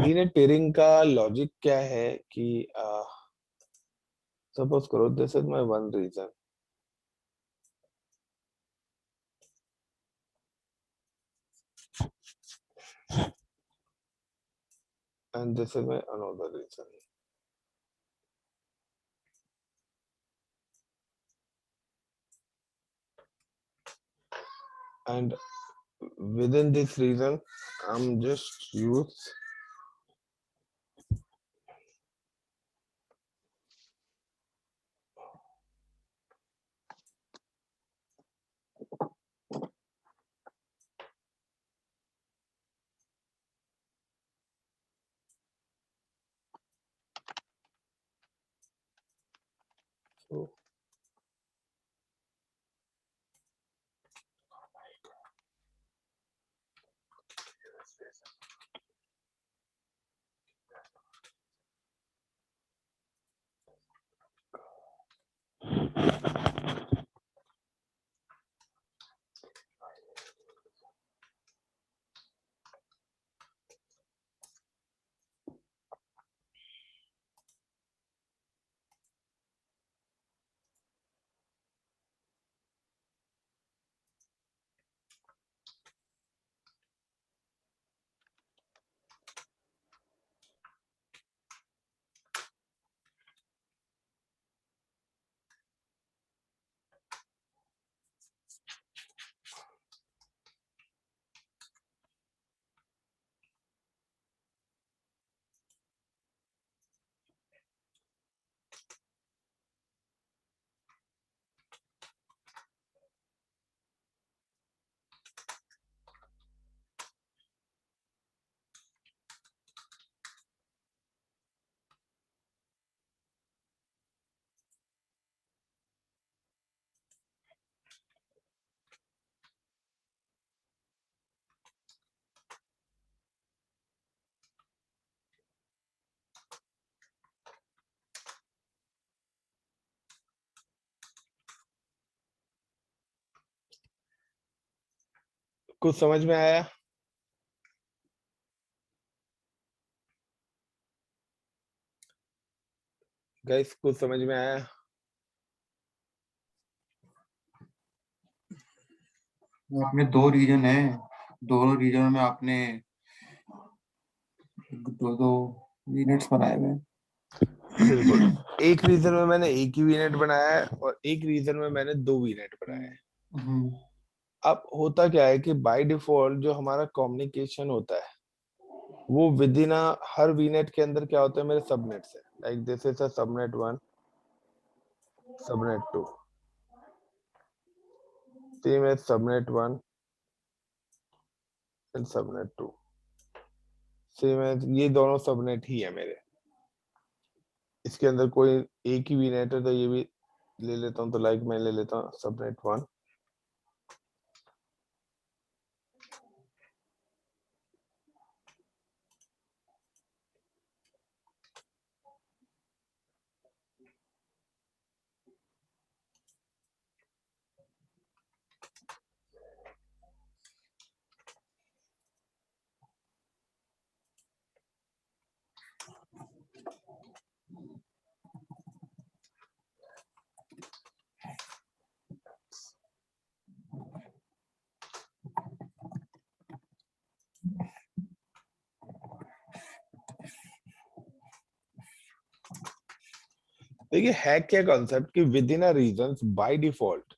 वीनेट pairing का logic क्या है कि सपोज करो this is my one region, and this is my another reason. And within this reason, I'm just use so कुछ समझ में आया? गाइस कुछ समझ में आया? आपने दो रीजन है, दोनों रीजन में आपने दो दो यूनिट्स बनाए हुए हैं। बिल्कुल, एक रीजन में मैंने एक ही वीनेट बनाया है और एक रीजन में मैंने दो वीनेट बनाए हैं। अब होता क्या है कि बाय डिफॉल्ट जो हमारा कम्युनिकेशन होता है वो विद इन हर वीनेट के अंदर क्या होता है, मेरे सबनेट्स है। Like this is a subnet 1, subnet 2, same as subnet 1 and subnet 2, same as ये दोनों सबनेट ही है मेरे। इसके अंदर कोई एक ही वीनेट है तो ये भी ले लेता हूँ, तो लाइक मैं ले लेता हूँ सबनेट 1, देखिए है क्या कॉन्सेप्ट कि within a region by default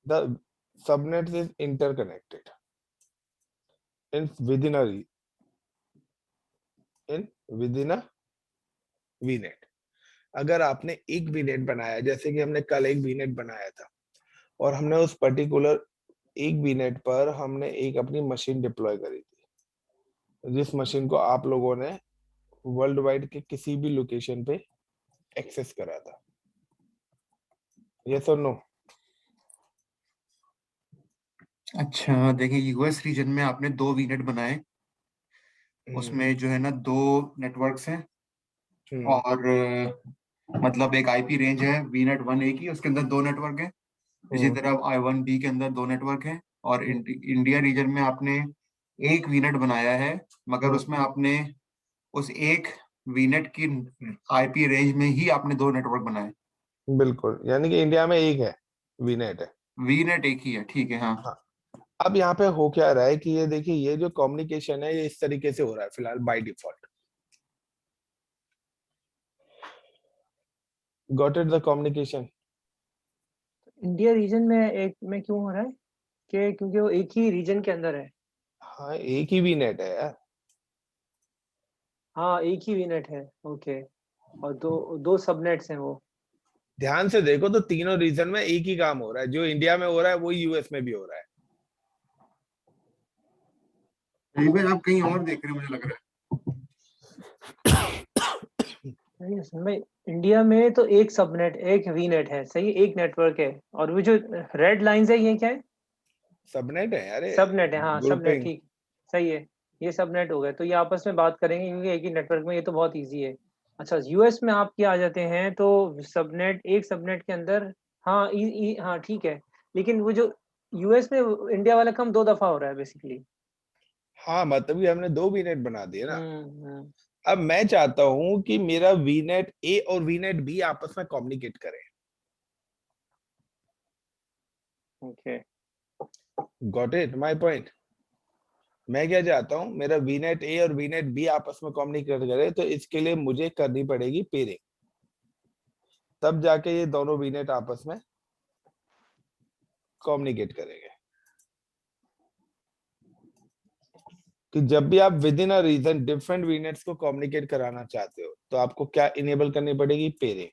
the subnet is interconnected in within a in within a VNet. अगर आपने एक वीनेट बनाया, जैसे कि हमने कल एक वीनेट बनाया था और हमने उस पर्टिकुलर एक वीनेट पर हमने एक अपनी मशीन डिप्लॉय करी थी, जिस मशीन को आप लोगों ने वर्ल्ड वाइड के किसी भी लोकेशन पे एक्सेस करा था। यस और नो? अच्छा देखिए, यूएस रीजन में आपने दो वीनेट बनाए, उसमें जो है ना दो नेटवर्क्स हैं और मतलब एक आईपी रेंज है वीनेट 1 ए की, उसके अंदर दो नेटवर्क है। इसी तरह आई वन बी के अंदर दो नेटवर्क है और इंडिया रीजन में आपने एक वीनेट बनाया है, मगर उसमें आपने उस एक वीनेट की आईपी रेंज में ही आपने दो नेटवर्क बनाए। बिल्कुल, यानी कि इंडिया में एक है, वीनेट है। वीनेट एक ही है, ठीक है। हाँ, हाँ। अब यहाँ पे हो क्या रहा है कि ये देखिए, ये जो कम्युनिकेशन है ये इस तरीके से हो रहा है फिलहाल by default. Got it the communication? India region में एक में क्यों हो रहा है कि क्योंकि वो एक ही रीजन के अंदर है। हाँ, एक ही वीनेट है यार। हाँ, एक ही वीनेट है, ओके। और दो दो सबनेट्स हैं वो। ध्यान से देखो तो तीनों रीजन में एक ही काम हो रहा है, जो इंडिया में हो रहा है वो यूएस में भी हो रहा है। आप कहीं और देख रहे हैं मुझे लग रहा है। नहीं, इसमें इंडिया में तो एक सबनेट, एक वीनेट है, सही, एक नेटवर्क है। और वो जो रेड लाइंस है ये क्या है? सबनेट है यार, सबनेट है, हाँ सबनेट, ग्रुपिंग। ठीक, सही है। ये सबनेट हो गए, तो ये आपस में बात करेंगे क्योंकि एक ही नेटवर्क में, ये तो बहुत इजी है। अच्छा, यूएस में आप क्या आ जाते हैं तो सबनेट, एक सबनेट के अंदर, हाँ हाँ ठीक है। लेकिन वो जो यूएस में इंडिया वाला काम दो दफा हो रहा है बेसिकली। हाँ, मतलब कि हमने दो वीनेट बना दिए ना। हम्म। अब मैं चाहता हूं कि मेरा वीनेट ए और वीनेट बी आपस में कम्युनिकेट करें। Okay. Got it my point? मैं क्या चाहता हूं, मेरा वीनेट ए और वीनेट बी आपस में कम्युनिकेट करे, तो इसके लिए मुझे करनी पड़ेगी पेयरिंग। तब जाके ये दोनों वीनेट आपस में कम्युनिकेट करेंगे। कि जब भी आप within a region different VNets को कम्युनिकेट कराना चाहते हो, तो आपको क्या इनेबल करनी पड़ेगी? Pairing.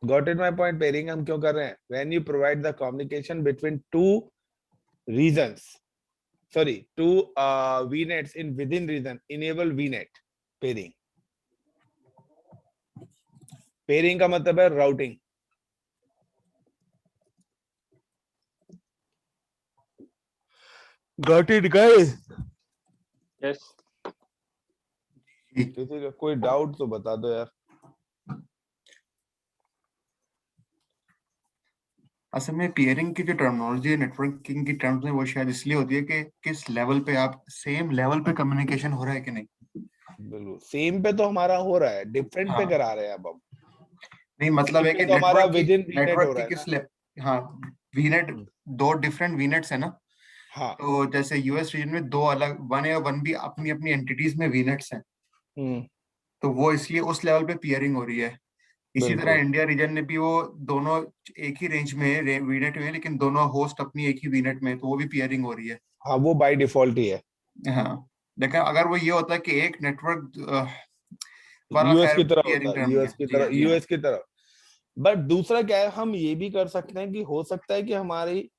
Got it my point? Pairing हम क्यों कर रहे हैं? When you provide the communication between two reasons, sorry, two vnets in within region, enable vnet pairing. Pairing का मतलब है routing. Got it guys? Yes. किसी का कोई डाउट तो बता दो यार। असल में पेयरिंग की जो टर्मिनोलॉजी है नेटवर्किंग की टर्म्स में, वो शायद इसलिए होती है कि किस लेवल पे आप सेम लेवल पे कम्युनिकेशन हो रहा है कि नहीं। बिल्कुल, सेम पे तो हमारा हो रहा है, डिफरेंट पे हाँ, करा रहे हैं अब हम। नहीं मतलब सेम है पे कि तो हमारा नेटवर्क की विद इन वीनेट हो नेटवर्क की रहा है किस ना। ले हाँ, वीनेट, हम्म, दो डिफरेंट वीनेट्स है ना। हाँ। तो जैसे यूएस रीजन में दो अलग, वन ए और वन बी अपनी अपनी एंटिटीज में वीनेट्स हैं, हम्म। तो वो इसलिए उस लेवल पे पेयरिंग हो रही है। इसी तरह बिल्कुल। इंडिया रीजन में भी वो दोनों एक ही रेंज में वीनेट में है, लेकिन दोनों होस्ट अपनी एक ही वीनेट में है, तो वो भी पेयरिंग हो रही है। हाँ, वो बाय डिफॉल्ट ही है। हाँ, लेकिन अगर वो ये होता है कि एक नेटवर्क वाला, यूएस खैर की तरह होता पेयरिंग है, टर्म नहीं है। यूएस की जी हाँ, तरह, जी हाँ। यूएस की तरह। बट दूसरा क्या है, हम ये भी कर सकते हैं कि हो सकता है कि हमारी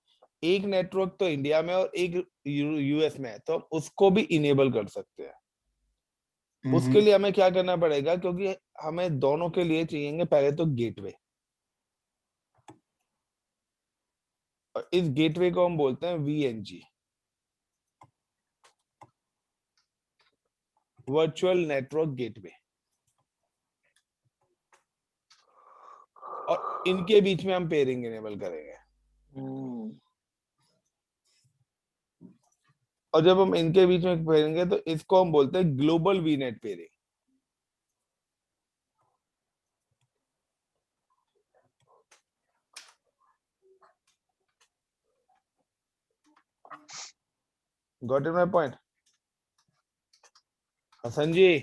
एक नेटवर्क तो इंडिया में और एक यूएस में है, तो हम उसको भी इनेबल कर सकते हैं। उसके हम्म। लिए हमें क्या करना पड़ेगा, क्योंकि हमें दोनों के लिए चाहिए पहले तो गेटवे, और इस गेटवे को हम बोलते हैं वीएनजी, वर्चुअल नेटवर्क गेटवे। और इनके बीच में हम पेयरिंग इनेबल करेंगे। और जब हम इनके बीच में पेयरेंगे तो इसको हम बोलते हैं global VNet peering. Got it my point? Hasan ji,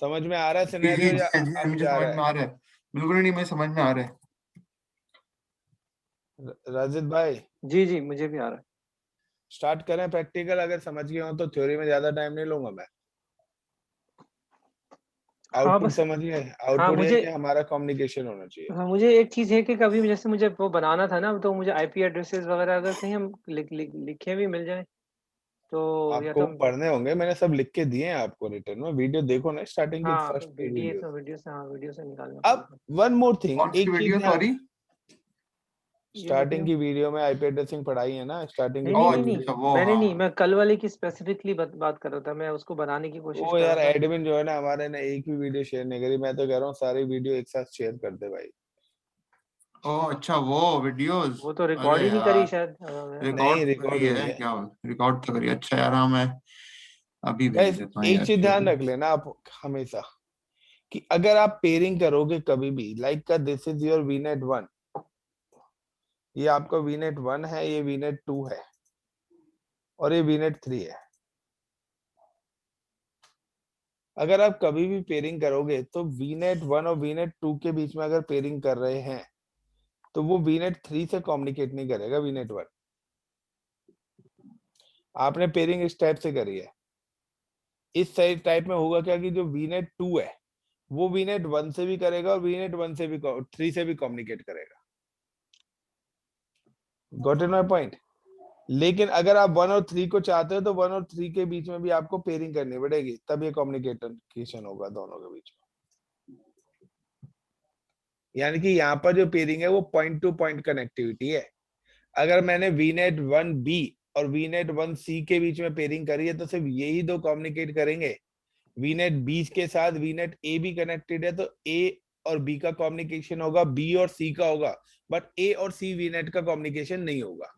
समझ में आ रहा है जी जी सिनेरियो या जी जी, अब मुझे जा समझ रहा में आ रहा है, बिल्कुल नहीं, मुझे समझ में आ रहा है। है? राजिद भाई, जी जी, मुझे भी आ रहा है। स्टार्ट करें प्रैक्टिकल? अगर समझ गए हो तो थ्योरी में ज्यादा टाइम नहीं लूंगा मैं। हाँ आउटपुट बस। समझ गए? हाँ आउटपुट ये मुझे, कि हमारा कम्युनिकेशन होना चाहिए। हाँ मुझे एक चीज है कि कभी जैसे मुझे वो बनाना था ना, तो मुझे आईपी एड्रेसेस वगैरह अगर कहीं हम लिखे भी मिल जाए तो, या आपको तो वो पढ़ने होंगे, मैंने सब लिख के दिए हैं आपको रिटर्न में। वीडियो देखो ना, स्टार्टिंग की हाँ फर्स्ट टू वीडियो, वीडियो। तो वीडियो से, हाँ वीडियो से निकालना अब पड़ेगा। वन मोर थिंग, कौन सी एक चीज वीडियो, ध्यान, सॉरी? ये स्टार्टिंग वीडियो, की वीडियो में आईपी एड्रेसिंग पढ़ाई है ना, स्टार्टिंग की नहीं ओ नहीं पहली नहीं वीडियो। नहीं, अच्छा, वो, मैंने हाँ। नहीं, मैं कल वाले की स्पेसिफिकली बात कर रहा था, मैं उसको बनाने की कोशिश वो कर रहा यार था। एडमिन जो है ना हमारे ने एक भी वीडियो शेयर नहीं करी। मैं तो कह रहा हूँ सारी वीडियो एक साथ शेयर कर दे भाई। ओह अच्छा, वो वीडियोस। वो तो रिकॉर्ड अरे ही नहीं करी यार, शायद। नहीं, रिकॉर्ड रिकॉर्ड करी हुई है है। क्या? रिकॉर्ड तो करी। अच्छा यार, हाँ मैं अभी भेज गाइस देता हूँ एक यार चीज ध्यान शेयर। रख लेना आप हमेशा, कि अगर आप पेयरिंग करोगे कभी भी, लाइक का दिस इज योर वीनेट 1, ये आपका वीनेट 1 है, ये वीनेट 2 है, और ये वीनेट 3 है। अगर आप कभी भी पेयरिंग करोगे तो वीनेट 1 और वीनेट 2 के बीच में अगर पेयरिंग कर रहे हैं तो वो वीनेट 3 से कम्युनिकेट नहीं करेगा वीनेट 1। आपने पेयरिंग इस टाइप से करी है, इस सही टाइप में होगा क्या कि जो वीनेट 2 है वो वीनेट 1 से भी करेगा और वीनेट 1 से भी 3 से भी कम्युनिकेट करेगा। Got it my point? लेकिन अगर आप 1 और 3 को चाहते हो तो 1 और 3 के बीच में भी आपको पेयरिंग करनी पड़ेगी, तब ये कम्युनिकेशन होगा दोनों के बीच में। यानी कि यहाँ पर जो पेयरिंग है वो पॉइंट टू पॉइंट कनेक्टिविटी है। अगर मैंने वीनेट 1B और वीनेट 1C के बीच में पेयरिंग करी है तो सिर्फ यही दो कम्युनिकेट करेंगे। वीनेट बी के साथ वीनेट ए भी कनेक्टेड है तो ए और बी का कम्युनिकेशन होगा, बी और सी का होगा, बट ए और सी वीनेट का कम्युनिकेशन नहीं होगा।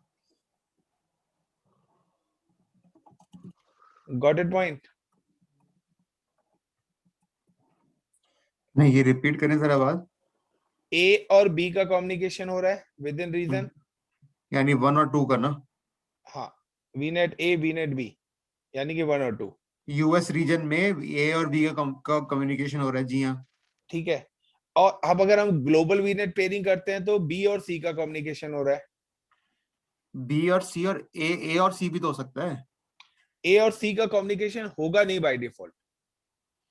Got it point? नहीं, ये रिपीट करें जरा बात। ए और बी का कम्युनिकेशन हो रहा है विद इन रीजन। यानी 1 और 2 का ना? हाँ, वीनेट ए वीनेट बी, यानी कि 1 और 2। यूएस रीजन में ए और बी का कम्युनिकेशन हो रहा है, जी हाँ। ठीक है, और अब अगर हम ग्लोबल वीनेट पेयरिंग करते हैं तो बी और सी का कम्युनिकेशन हो रहा है। बी और सी और ए और सी भी तो हो सकता है। ए और सी का कम्युनिकेशन होगा नहीं बाय डिफॉल्ट,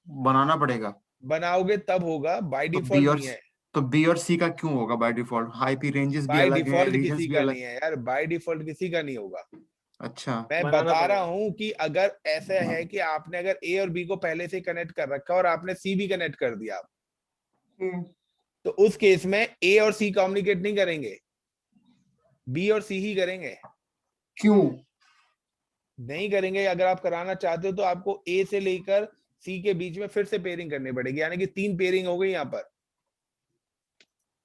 बनाना पड़ेगा। बनाओगे तब होगा, बाय तो बी डिफॉल्ट और नहीं है। तो बी और सी का क्यों होगा बाय डिफॉल्ट? आईपी रेंजेस भी बाय अलग हैं, डिफॉल्ट रीजन्स किसी भी का अलग। नहीं है यार, बाय डिफॉल्ट किसी का नहीं होगा। अच्छा। मैं बनाना बता रहा पड़ेगा। हूं कि अगर ऐसा है कि आपने अगर ए और बी को पहले से कनेक्ट कर रखा और आपने सी भी कनेक्ट कर दिया, तो उस केस में ए और सी कम्युनिकेट नहीं करेंगे, बी और सी ही करेंगे। क्यों? नहीं करेंगे। अगर आप कराना चाहते हो तो आपको ए से लेकर सी के बीच में फिर से पेयरिंग करनी पड़ेगी, यानी कि 3 पेयरिंग हो गई यहाँ पर।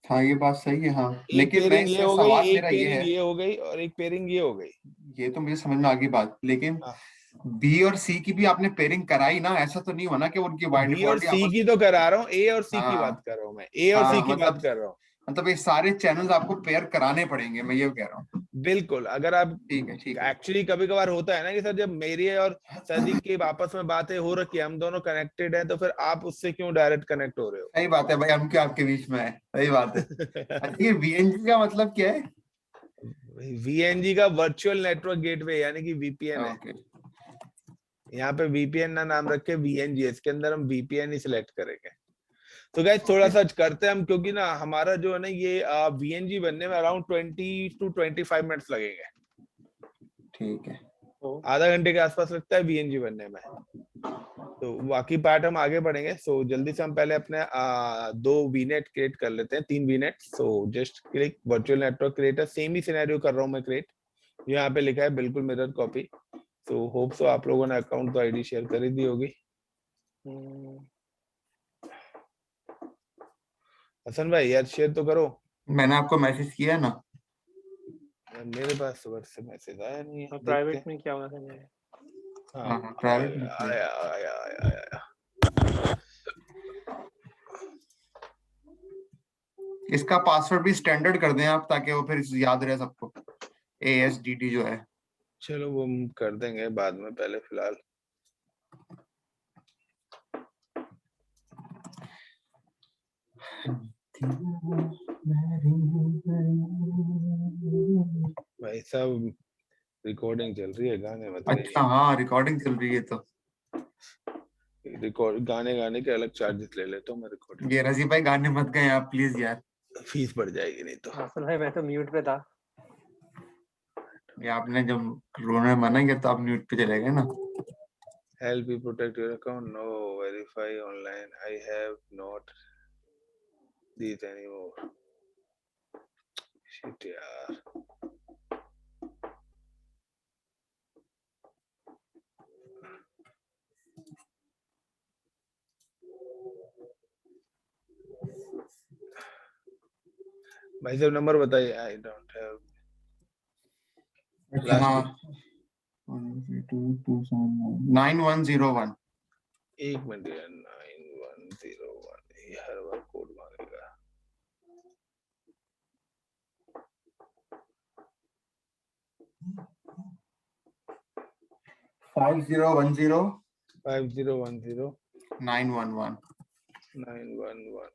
हाँ ये बात सही है, हाँ। एक लेकिन मैं पेयरिंग ये इसमें हो गई, सवाल एक मेरा ये पेयरिंग है, ये हो गई, और एक पेयरिंग ये हो गई। ये तो मुझे समझ में आ गई बात, लेकिन हाँ, बी और सी की भी आपने पेयरिंग कराई ना? ऐसा तो नहीं हुआ ना कि उनकी तो बाय बी और डिफॉल्ट ही सी आपस। की तो करा रहा हूँ, ए और सी की बात हाँ कर रहा हूँ, मैं ए और सी हाँ, की बात कर रहा हूँ। मतलब ये सारे चैनल्स आपको पेयर कराने पड़ेंगे, मैं ये कह रहा हूँ। बिल्कुल। अगर आप ठीक है, ठीक है। एक्चुअली कभी कभार होता है ना कि सर जब मेरी और सदीक की आपस में बातें हो रखी है, हम दोनों कनेक्टेड हैं, तो फिर आप उससे क्यों डायरेक्ट कनेक्ट हो रहे सही बात है भाई, हम क्यों आपके बीच में है, सही बात है। हो? अच्छा, ये वीएनजी का मतलब क्या है? वीएनजी का वर्चुअल नेटवर्क गेटवे, यानी कि वीपीएन है। ओके। यहाँ पे वीपीएन ना नाम रखे, वीएनजी, इसके अंदर हम वीपीएन ही सिलेक्ट करेंगे। तो गाइस थोड़ा ओके, सा करते हैं हम, क्योंकि ना हमारा जो है ना ये वीएनजी बनने में अराउंड 20 to 25 मिनट्स लगेंगे। ठीक है। आधा घंटे के आसपास लगता है वीएनजी बनने में। तो बाकी पार्ट हम आगे बढ़ेंगे। सो जल्दी से हम पहले अपने 2 वीनेट क्रिएट कर लेते हैं, 3 VNet. So just click virtual network creator, same ही सिनेरियो कर रहा हूँ मैं क्रिएट, यहाँ पे लिखा है बिल्कुल mirror copy. So hope so आप लोगों ने अकाउंट तो आईडी शेयर कर ही दी होगी। हसन भाई यार शेयर तो करो। मैंने आपको मैसेज किया है ना? यार मेरे पास तो से मैसेज आया नहीं है, देखते प्राइवेट हैं। में क्या होगा समझे। हाँ, हाँ प्राइवेट में किया है। आया आया आया आया। इसका पासवर्ड भी स्टैंडर्ड कर दें आप, ताकि वो फिर याद रहे सबको, ASDT जो है। चलो वो हम कर देंगे बाद में, पहले फिलहाल भाई साहब रिकॉर्डिंग चल रही है, गाने मत अच्छा गाइए। हाँ, रिकॉर्डिंग चल रही है तो। रिकॉर्ड गाने गाने के अलग चार्जेस ले लेता हूँ मैं, रिकॉर्डिंग ये रजी भाई, गाने मत गए आप प्लीज यार। फीस बढ़ जाएगी नहीं तो। हासिल भाई मैं तो म्यूट पे था। ये आपने जब रोने मना किया तो आप म्यूट पे चले गए ना। Help you protect your account? No, verify online. I have not these anymore. Shit यार। भाई साहब नंबर बताइए। आई डोंट हैव अच्छा लास्ट हाँ 9101। एक मिनट, 9101 ये हर बार कोड मांगेगा। 5010 5010 911। 911।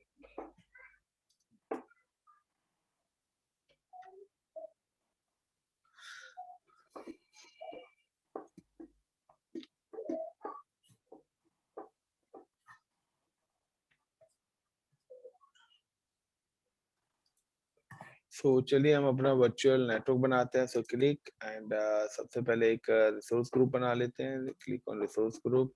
सो चलिए हम अपना वर्चुअल नेटवर्क बनाते हैं। सो क्लिक एंड सबसे पहले एक रिसोर्स ग्रुप बना लेते हैं। Click on resource group.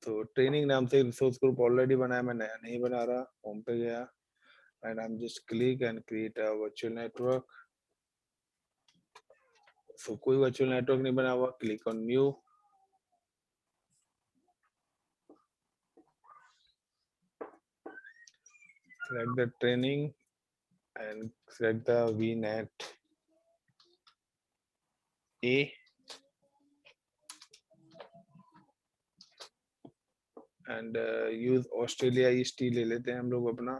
तो ट्रेनिंग नाम से रिसोर्स ग्रुप ऑलरेडी बनाया, मैं नया नहीं बना रहा। होम पे गया and I am just click and create a virtual network. So कोई वर्चुअल नेटवर्क नहीं बना हुआ, click on new. select the training and select the VNet A and use Australia east ले लेते हैं हम लोग अपना।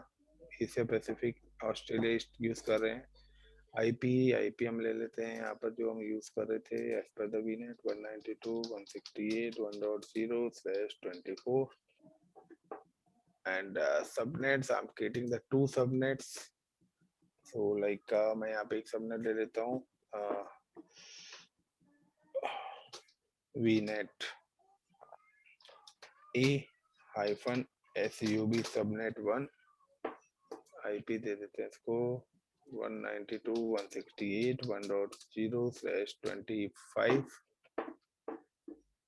Asia Pacific Australia east use कर रहे हैं। आईपी हम ले लेते हैं यहाँ पर जो हम यूज कर रहे थे as per the VNet 192.168.1.0/24 and subnets I'm creating the 2 subnets. So like मैं यहाँ पे एक सबनेट ले लेता हूँ VNet A-SUB सबनेट 1। आईपी दे देते हैं इसको 192.168.1.0/25।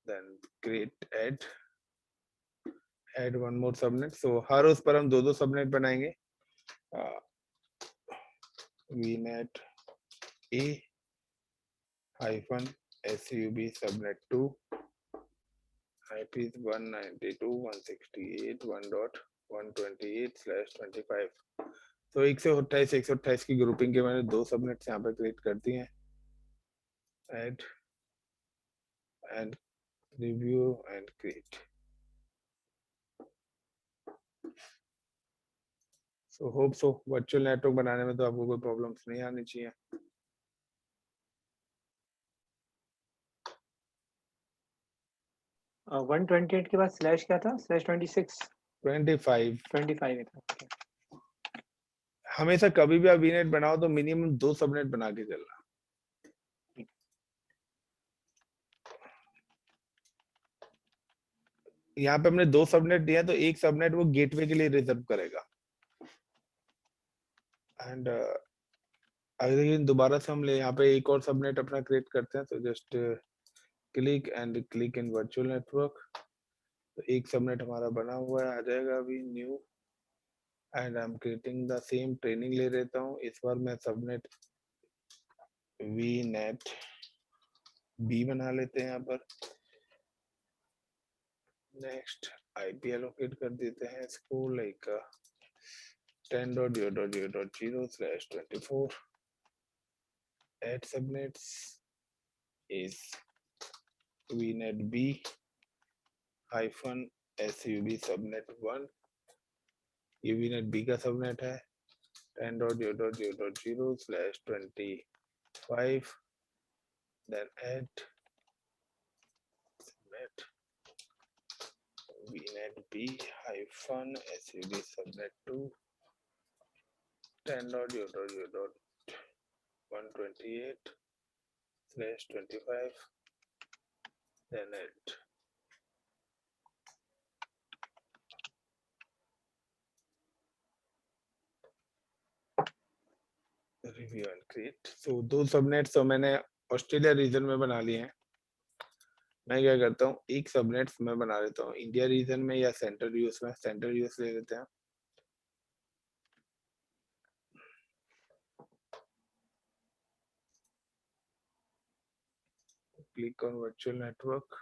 then create add one more subnet। so हर उस पर हम दो सबनेट बनाएंगे। VNet A-SUB subnet 2 IP is 192.168.1.128/25। तो 128 की ग्रुपिंग के मैंने दो सबनेट्स यहाँ पे क्रिएट कर दिए हैं। Add and review and create. So hope so virtual network बनाने में तो आपको कोई प्रॉब्लम्स नहीं आनी चाहिए। 128 के बाद स्लैश क्या था? /26 25 था। हमेशा कभी भी आप VNet बनाओ तो मिनिमम 2 सबनेट बना के चलना। यहाँ पे हमने 2 सबनेट दिया तो एक सबनेट वो गेटवे के लिए रिजर्व करेगा एंड अगर दोबारा से हम ले यहाँ पे एक और सबनेट अपना क्रिएट करते हैं तो just click and click in virtual network. तो एक सबनेट हमारा बना हुआ है, आ जाएगा अभी new and I am creating the same training ले लेता हूँ। इस बार मैं सबनेट VNet B बना लेते हैं यहाँ पर। नेक्स्ट IP एलोकेट कर देते हैं इसको like 10.0.0.0/24। add subnets is VNet B -SUB subnet 1। ये VNet B का सबनेट है 10.0.0.0/25। then add subnet VNet B -SUB subnet 2 10.0.0.128/25 then add review and create. So 2 subnets तो मैंने ऑस्ट्रेलिया रीजन में बना लिए हैं। मैं क्या करता हूँ एक सबनेट्स मैं बना लेता हूँ इंडिया रीजन में या सेंट्रल यूएस में। सेंट्रल यूएस ले लेते हैं। Click on virtual network.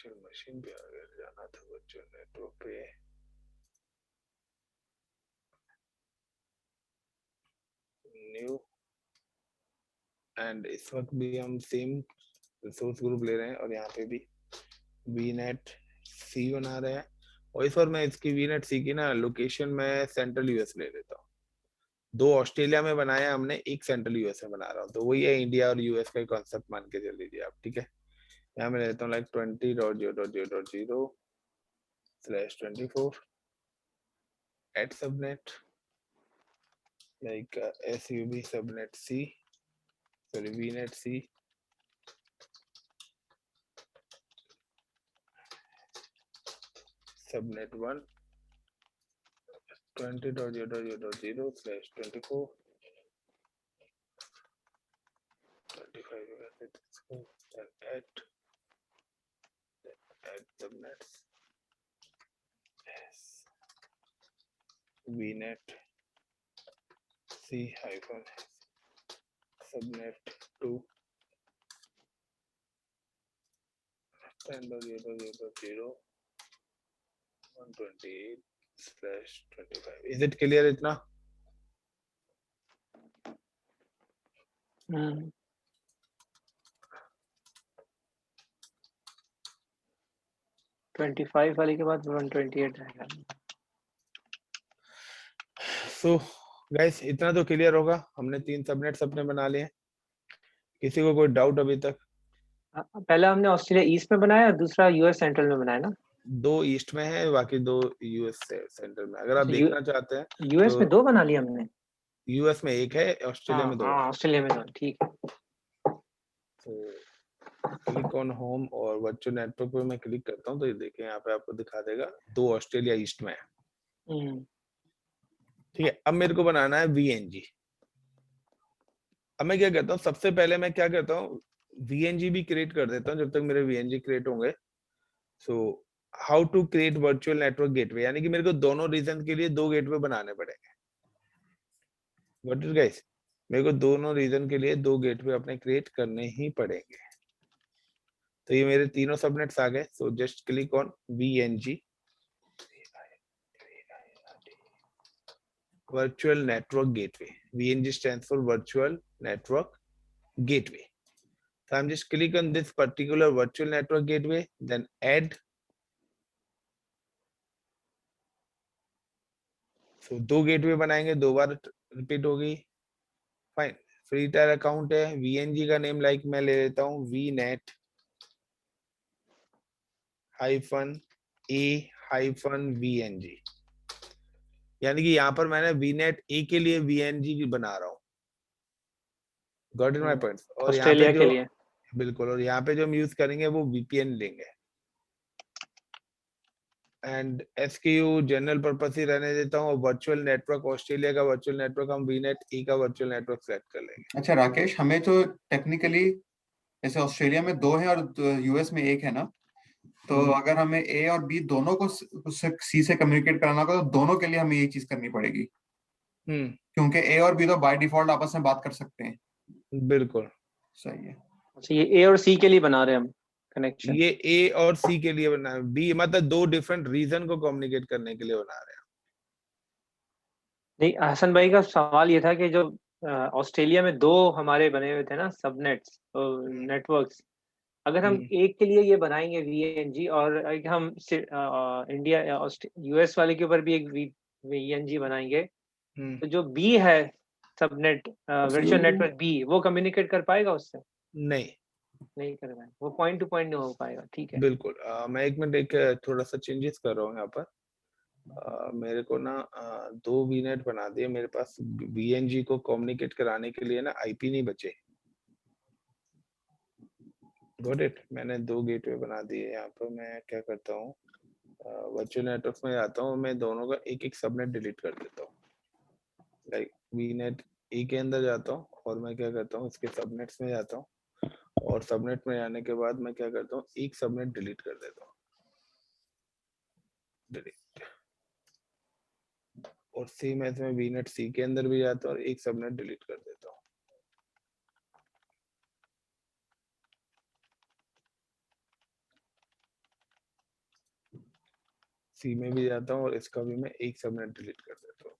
Virtual machine पे अगर जाना था, वर्चुअल नेटवर्क पे न्यू, एंड इस वक्त भी हम सेम रिसोर्स ग्रुप ले रहे हैं और यहाँ पे भी वीनेट सी बना रहे हैं। और इस बार मैं इसकी वीनेट सी की ना लोकेशन में सेंट्रल यूएस ले लेता हूँ। 2 ऑस्ट्रेलिया में बनाया हमने, एक सेंट्रल यूएस में बना रहा हूँ, तो वही है इंडिया और यूएस का कॉन्सेप्ट मान के चल लीजिए आप, ठीक है। यहाँ मैं लेता हूँ like 20.0.0.0/24 at subnet like sub subnet c, sorry vnet c, subnet 1 20.0.0.0/24 25 and at subnets yes vnet c hyphen subnet 2 10.0.0.0/128/25. Is it clear इतना? 25 वाले के बाद 128 रहेगा। So guys, इतना तो क्लियर होगा। हमने 3 सबनेट्स अपने बना लिए। किसी को कोई डाउट अभी तक? पहला हमने ऑस्ट्रेलिया ईस्ट में बनाया, दूसरा यूएस सेंट्रल में बनाया ना। 2 ईस्ट में है, बाकी 2 यूएस सेंट्रल में। अगर आप देखना चाहते हैं यूएस में 2 बना लिया हमने। यूएस में 1 है, ऑस्ट्रेलिया में 2 है। ऑस्ट्रेलिया में 2, ठीक है। तो क्लिक ऑन होम और वर्चुअल नेटवर्क पे मैं क्लिक करता हूँ तो ये देखें यहाँ पे आपको दिखा देगा 2 ऑस्ट्रेलिया ईस्ट में है। ठीक है, अब मेरे को बनाना है वीएनजी। अब मैं क्या करता हूँ, सबसे पहले मैं क्या करता हूँ, वीएनजी भी क्रिएट कर देता हूँ जब तक मेरे वीएनजी क्रिएट होंगे। So how to create virtual network gateway, यानी कि मेरे को दोनों रीजन के लिए 2 गेटवे बनाने पड़ेंगे। व्हाट इज गाइस, मेरे को दोनों रीजन के लिए 2 गेटवे अपने क्रिएट करने ही पड़ेंगे। तो ये मेरे तीनों सबनेट्स आ गए। सो just click on VNG virtual network gateway. VNG stands for virtual network gateway. So I'm just click on this particular virtual network gateway, then add. So 2 gateway बनाएंगे, 2 बार रिपीट हो गई। फाइन, फ्री टायर अकाउंट है, VNG का name like मैं ले लेता हूँ vnet -a-vng, यानी कि यहाँ पर मैंने vnet a के लिए VNG बना रहा हूँ। Got it my point. और यहाँ पे जो बिल्कुल, और यहाँ पे जो हम यूज करेंगे वो VPN लेंगे एंड SKU जनरल पर्पस ही रहने देता हूँ। वर्चुअल नेटवर्क ऑस्ट्रेलिया का वर्चुअल नेटवर्क हम VNet E का वर्चुअल नेटवर्क सेलेक्ट कर लेंगे। अच्छा राकेश, हमें तो टेक्निकली जैसे ऑस्ट्रेलिया में 2 है और यूएस में 1 है ना, तो अगर हमें ए और बी दोनों को सी से कम्युनिकेट कराना होगा तो दोनों के लिए हमें ये चीज करनी पड़ेगी, क्योंकि ए और बी तो बाय डिफॉल्ट आपस में बात कर सकते हैं। बिल्कुल सही है। अच्छा, ये ए और सी के लिए बना रहे हैं हम कनेक्शन। ये ए और सी के लिए बना है, बी मतलब 2 डिफरेंट रीजन को कम्युनिकेट करने के लिए बना रहे हैं। नहीं, हसन भाई का सवाल ये था कि जो ऑस्ट्रेलिया में 2 हमारे बने हुए थे ना सबनेट्स नेटवर्क्स, अगर हम एक के लिए ये बनाएंगे वीएनजी और हम इंडिया यूएस वाले के ऊपर भी एक वीएनजी बनाएंगे, तो जो बी है सबनेट वर्चुअल नेटवर्क बी, वो कम्युनिकेट कर पाएगा उससे? नहीं कर पाएगा, वो पॉइंट टू पॉइंट नहीं हो पाएगा। ठीक है, बिल्कुल। मैं एक मिनट एक थोड़ा सा चेंजेस कर रहा हूँ यहाँ पर। मेरे को ना 2 वीनेट बना दिए, मेरे पास वीएनजी को कम्युनिकेट कराने के लिए ना आईपी नहीं बचे। गॉट इट, मैंने 2 गेटवे बना दिए। यहाँ पर मैं क्या करता हूँ, वर्चुअल नेटवर्क में आता हूँ, मैं दोनों का एक एक सबनेट डिलीट कर देता हूँ। लाइक वीनेट ए के अंदर जाता हूँ और मैं क्या करता हूँ, इसके सबनेट्स में जाता हूँ और सबनेट में जाने के बाद मैं क्या करता हूँ, एक सबनेट डिलीट कर देता हूँ, डिलीट। और सेम ऐसे में वीनेट सी के अंदर भी जाता हूँ और एक सबनेट डिलीट कर देता हूँ। सी में भी जाता हूँ और इसका भी मैं एक सबनेट डिलीट कर देता हूँ।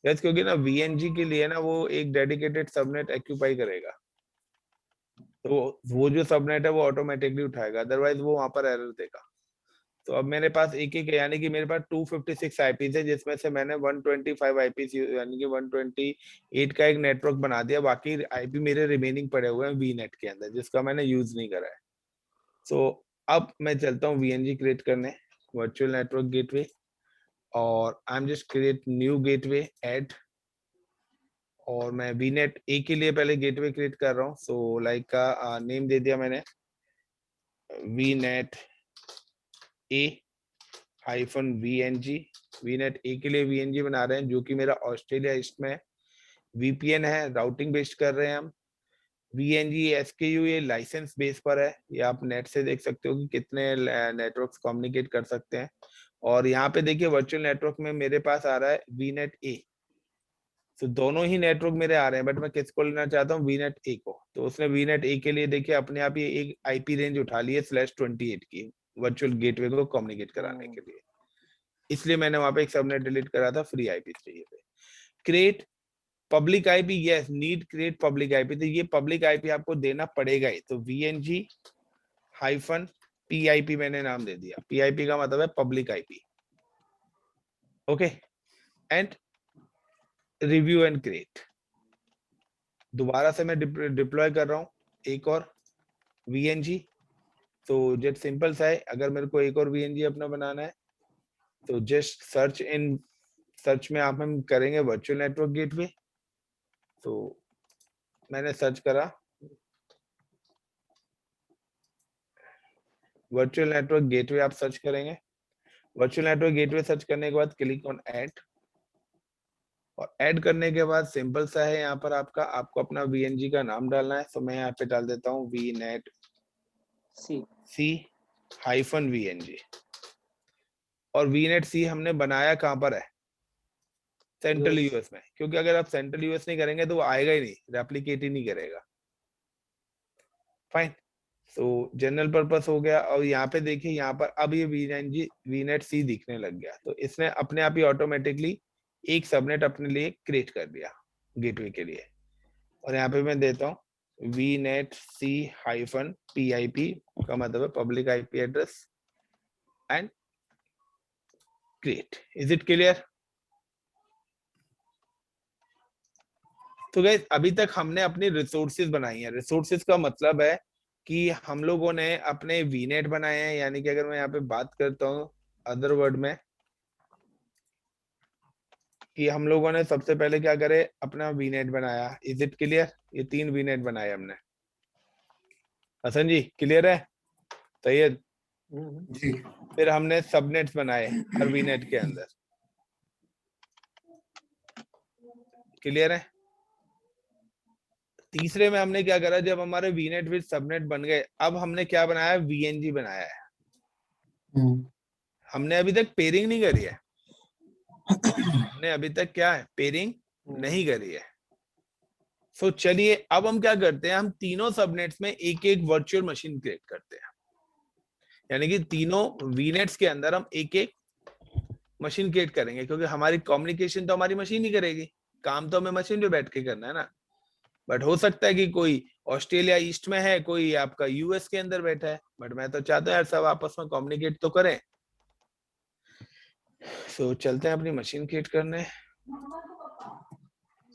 यस, क्योंकि ना वीएनजी के लिए ना वो एक डेडिकेटेड सबनेट ऑक्यूपाई करेगा, तो वो जो सबनेट है वो ऑटोमेटिकली उठाएगा, अदरवाइज वो वहां पर एरर देगा। तो अब मेरे पास एक एक, यानी कि मेरे पास 256 आईपीज है, जिसमें से मैंने 125 आईपीज यानी कि 128 का एक नेटवर्क बना दिया, बाकी आईपी मेरे रिमेनिंग पड़े हुए हैं वीनेट के अंदर, जिसका मैंने यूज नहीं करा है। सो अब मैं चलता हूँ वीएनजी क्रिएट करने, वर्चुअल नेटवर्क गेटवे, और आई am just create new gateway add, और मैं वीनेट ए के लिए पहले गेटवे क्रिएट कर रहा हूँ। सो लाइक का नेम दे दिया मैंने वीनेट ए -VNG। वीनेट ए के लिए वीएनजी बना रहे हैं, जो कि मेरा ऑस्ट्रेलिया ईस्ट में वीपीएन है, राउटिंग बेस्ड कर रहे हैं हम। वीएनजी SKU ये लाइसेंस बेस पर है, ये आप नेट से देख सकते हो कि कितने नेटवर्क्स कम्युनिकेट कर सकते हैं। और यहाँ पे देखिए वर्चुअल नेटवर्क में मेरे पास आ रहा है वीनेट ए, तो दोनों ही नेटवर्क मेरे आ रहे हैं, बट मैं किसको लेना चाहता हूँ, वीनेट ए को। तो उसने वीनेट ए के लिए देखिए अपने आप ही एक आईपी रेंज उठा ली है /28 की, वर्चुअल गेटवे को कम्युनिकेट कराने के लिए, इसलिए मैंने वहां पे एक सबनेट डिलीट करा था, फ्री आईपी चाहिए थे। Create public IP, yes need create public IP, तो ये पब्लिक आईपी आपको देना पड़ेगा ही। तो VNG-PIP मैंने नाम दे दिया, PIP का मतलब है public IP. Okay, and review and create, दोबारा से मैं डिप्लॉय कर रहा हूँ एक और VNG। तो जस्ट सिंपल सा है, अगर मेरे को एक और VNG अपना बनाना है तो जस्ट सर्च में आप हम करेंगे वर्चुअल नेटवर्क गेटवे। तो मैंने सर्च करा वर्चुअल नेटवर्क गेटवे, आप सर्च करेंगे वर्चुअल नेटवर्क गेटवे, सर्च करने के बाद क्लिक ऑन ऐड, और ऐड करने के बाद सिंपल सा है, यहाँ पर आपको अपना VNG का नाम डालना है। तो मैं यहाँ पे डाल देता हूँ VNet C-VNG, और VNet C हमने बनाया कहाँ पर है, सेंट्रल यूएस में, क्योंकि अगर आप सेंट्रल यूएस नहीं करेंगे तो वो आएगा ही नहीं, रेप्लिकेट ही नहीं करेगा। फाइन, तो जनरल पर्पस हो गया। और यहाँ पे देखिए, यहाँ पर अब ये VNet C दिखने लग गया, तो इसने अपने आप ही ऑटोमेटिकली एक सबनेट अपने लिए क्रिएट कर दिया गेटवे के लिए। और यहाँ पे मैं देता हूँ VNet C-PIP का मतलब है public IP address, and create. Is it clear? तो गाइस अभी तक हमने अपनी रिसोर्सेज बनाई है। रिसोर्सेज का मतलब है कि हम लोगों ने अपने वीनेट बनाए हैं, यानी कि अगर मैं यहाँ पे बात करता हूँ अदर वर्ड में, कि हम लोगों ने सबसे पहले क्या करे, अपना वीनेट बनाया। Is it clear? ये 3 वीनेट बनाए हमने। हसन जी क्लियर है? सैयद जी, फिर हमने सबनेट्स बनाए हर वीनेट के अंदर, क्लियर है? तीसरे में हमने क्या करा, जब हमारे वीनेट विद सबनेट बन गए, अब हमने क्या बनाया, VNG बनाया है। हमने अभी तक पेयरिंग नहीं करी है, हमने अभी तक क्या है, पेयरिंग नहीं करी है। सो चलिए अब हम क्या करते हैं, हम तीनों सबनेट्स में एक एक वर्चुअल मशीन क्रिएट करते हैं, यानी कि तीनों वीनेट्स के अंदर हम एक एक मशीन क्रिएट करेंगे, क्योंकि हमारी कम्युनिकेशन तो हमारी मशीन ही करेगी, काम तो हमें मशीन पे बैठ के करना है ना। बट हो सकता है कि कोई ऑस्ट्रेलिया ईस्ट में है, कोई आपका यूएस के अंदर बैठा है, बट मैं तो चाहता हूँ यार सब आपस में कम्युनिकेट तो करें। सो चलते हैं अपनी मशीन क्रिएट करने।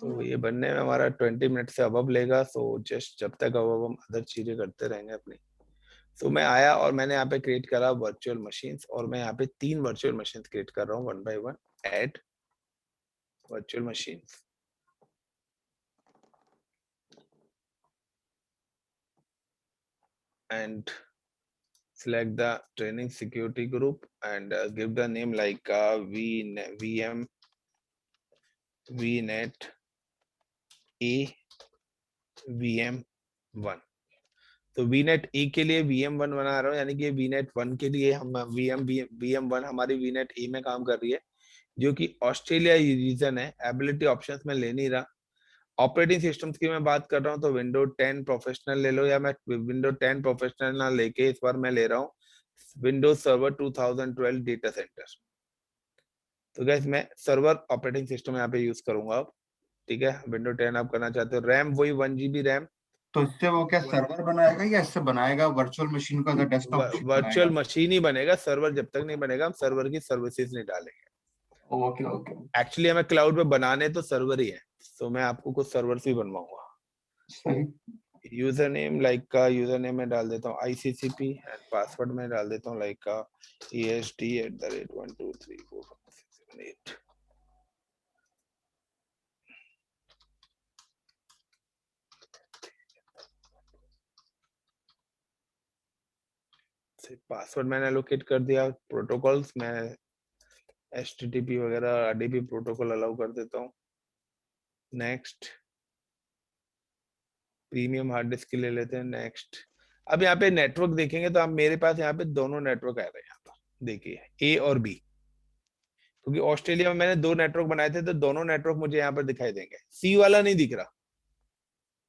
तो ये बनने में हमारा 20 मिनट से अबव लेगा, सो जस्ट जब तक अब हम अदर चीजें करते रहेंगे अपनी। तो मैं आया और मैंने यहाँ पे क्रिएट करा वर्चुअल मशीन्स, और मैं यहाँ पे 3 वर्चुअल मशीन्स क्रिएट कर रहा हूँ 1 by 1। Add virtual machines, and select the training security group and give the name like VNet A VM1। तो VNet A के लिए VM1 बना रहा हूँ, यानी कि VNet 1 के लिए हम VM1 हमारी VNet A में काम कर रही है, जो कि ऑस्ट्रेलिया रीजन है। एबिलिटी ऑप्शंस में ले नहीं रहा। ऑपरेटिंग सिस्टम्स की मैं बात कर रहा हूँ तो विंडो 10 प्रोफेशनल ले लो, या मैं विंडो 10 प्रोफेशनल ना लेके इस बार मैं ले रहा हूँ विंडोज सर्वर 2012 डेटा सेंटर। तो गैस मैं सर्वर ऑपरेटिंग सिस्टम यहाँ पे यूज करूंगा अब, ठीक है। विंडो 10 आप करना चाहते हो, रैम वही 1 GB रैम। तो इससे वो क्या सर्वर बनाएगा या इससे बनाएगा वर्चुअल मशीन का डेस्कटॉप मशीन वर्चुअल बनाएगा? मशीन ही बनेगा, सर्वर जब तक नहीं बनेगा हम सर्वर की सर्विसेज नहीं डालेंगे। Okay okay. एक्चुअली हमें क्लाउड पे बनाने तो सर्वर ही है, तो मैं आपको कुछ सर्वर भी बनवाऊंगा। सही। यूजर नेम लाइक का, यूजर नेम में डाल देता हूँ ICCP एंड पासवर्ड में डाल देता हूँ लाइक का EST@1234567 पासवर्ड मैंने एलोकेट कर दिया। प्रोटोकॉल्स मैं HTTP वगैरह RDP प्रोटोकॉल अलाउ कर देता हूँ। नेक्स्ट, प्रीमियम हार्ड डिस्क ले लेते हैं। नेक्स्ट, अब यहाँ पे नेटवर्क देखेंगे तो आप मेरे पास यहाँ पे दोनों नेटवर्क आ रहे हैं यहाँ पर, देखिए A और B, क्योंकि ऑस्ट्रेलिया में मैंने 2 नेटवर्क बनाए थे तो दोनों नेटवर्क मुझे यहाँ पर दिखाई देंगे। C वाला नहीं दिख रहा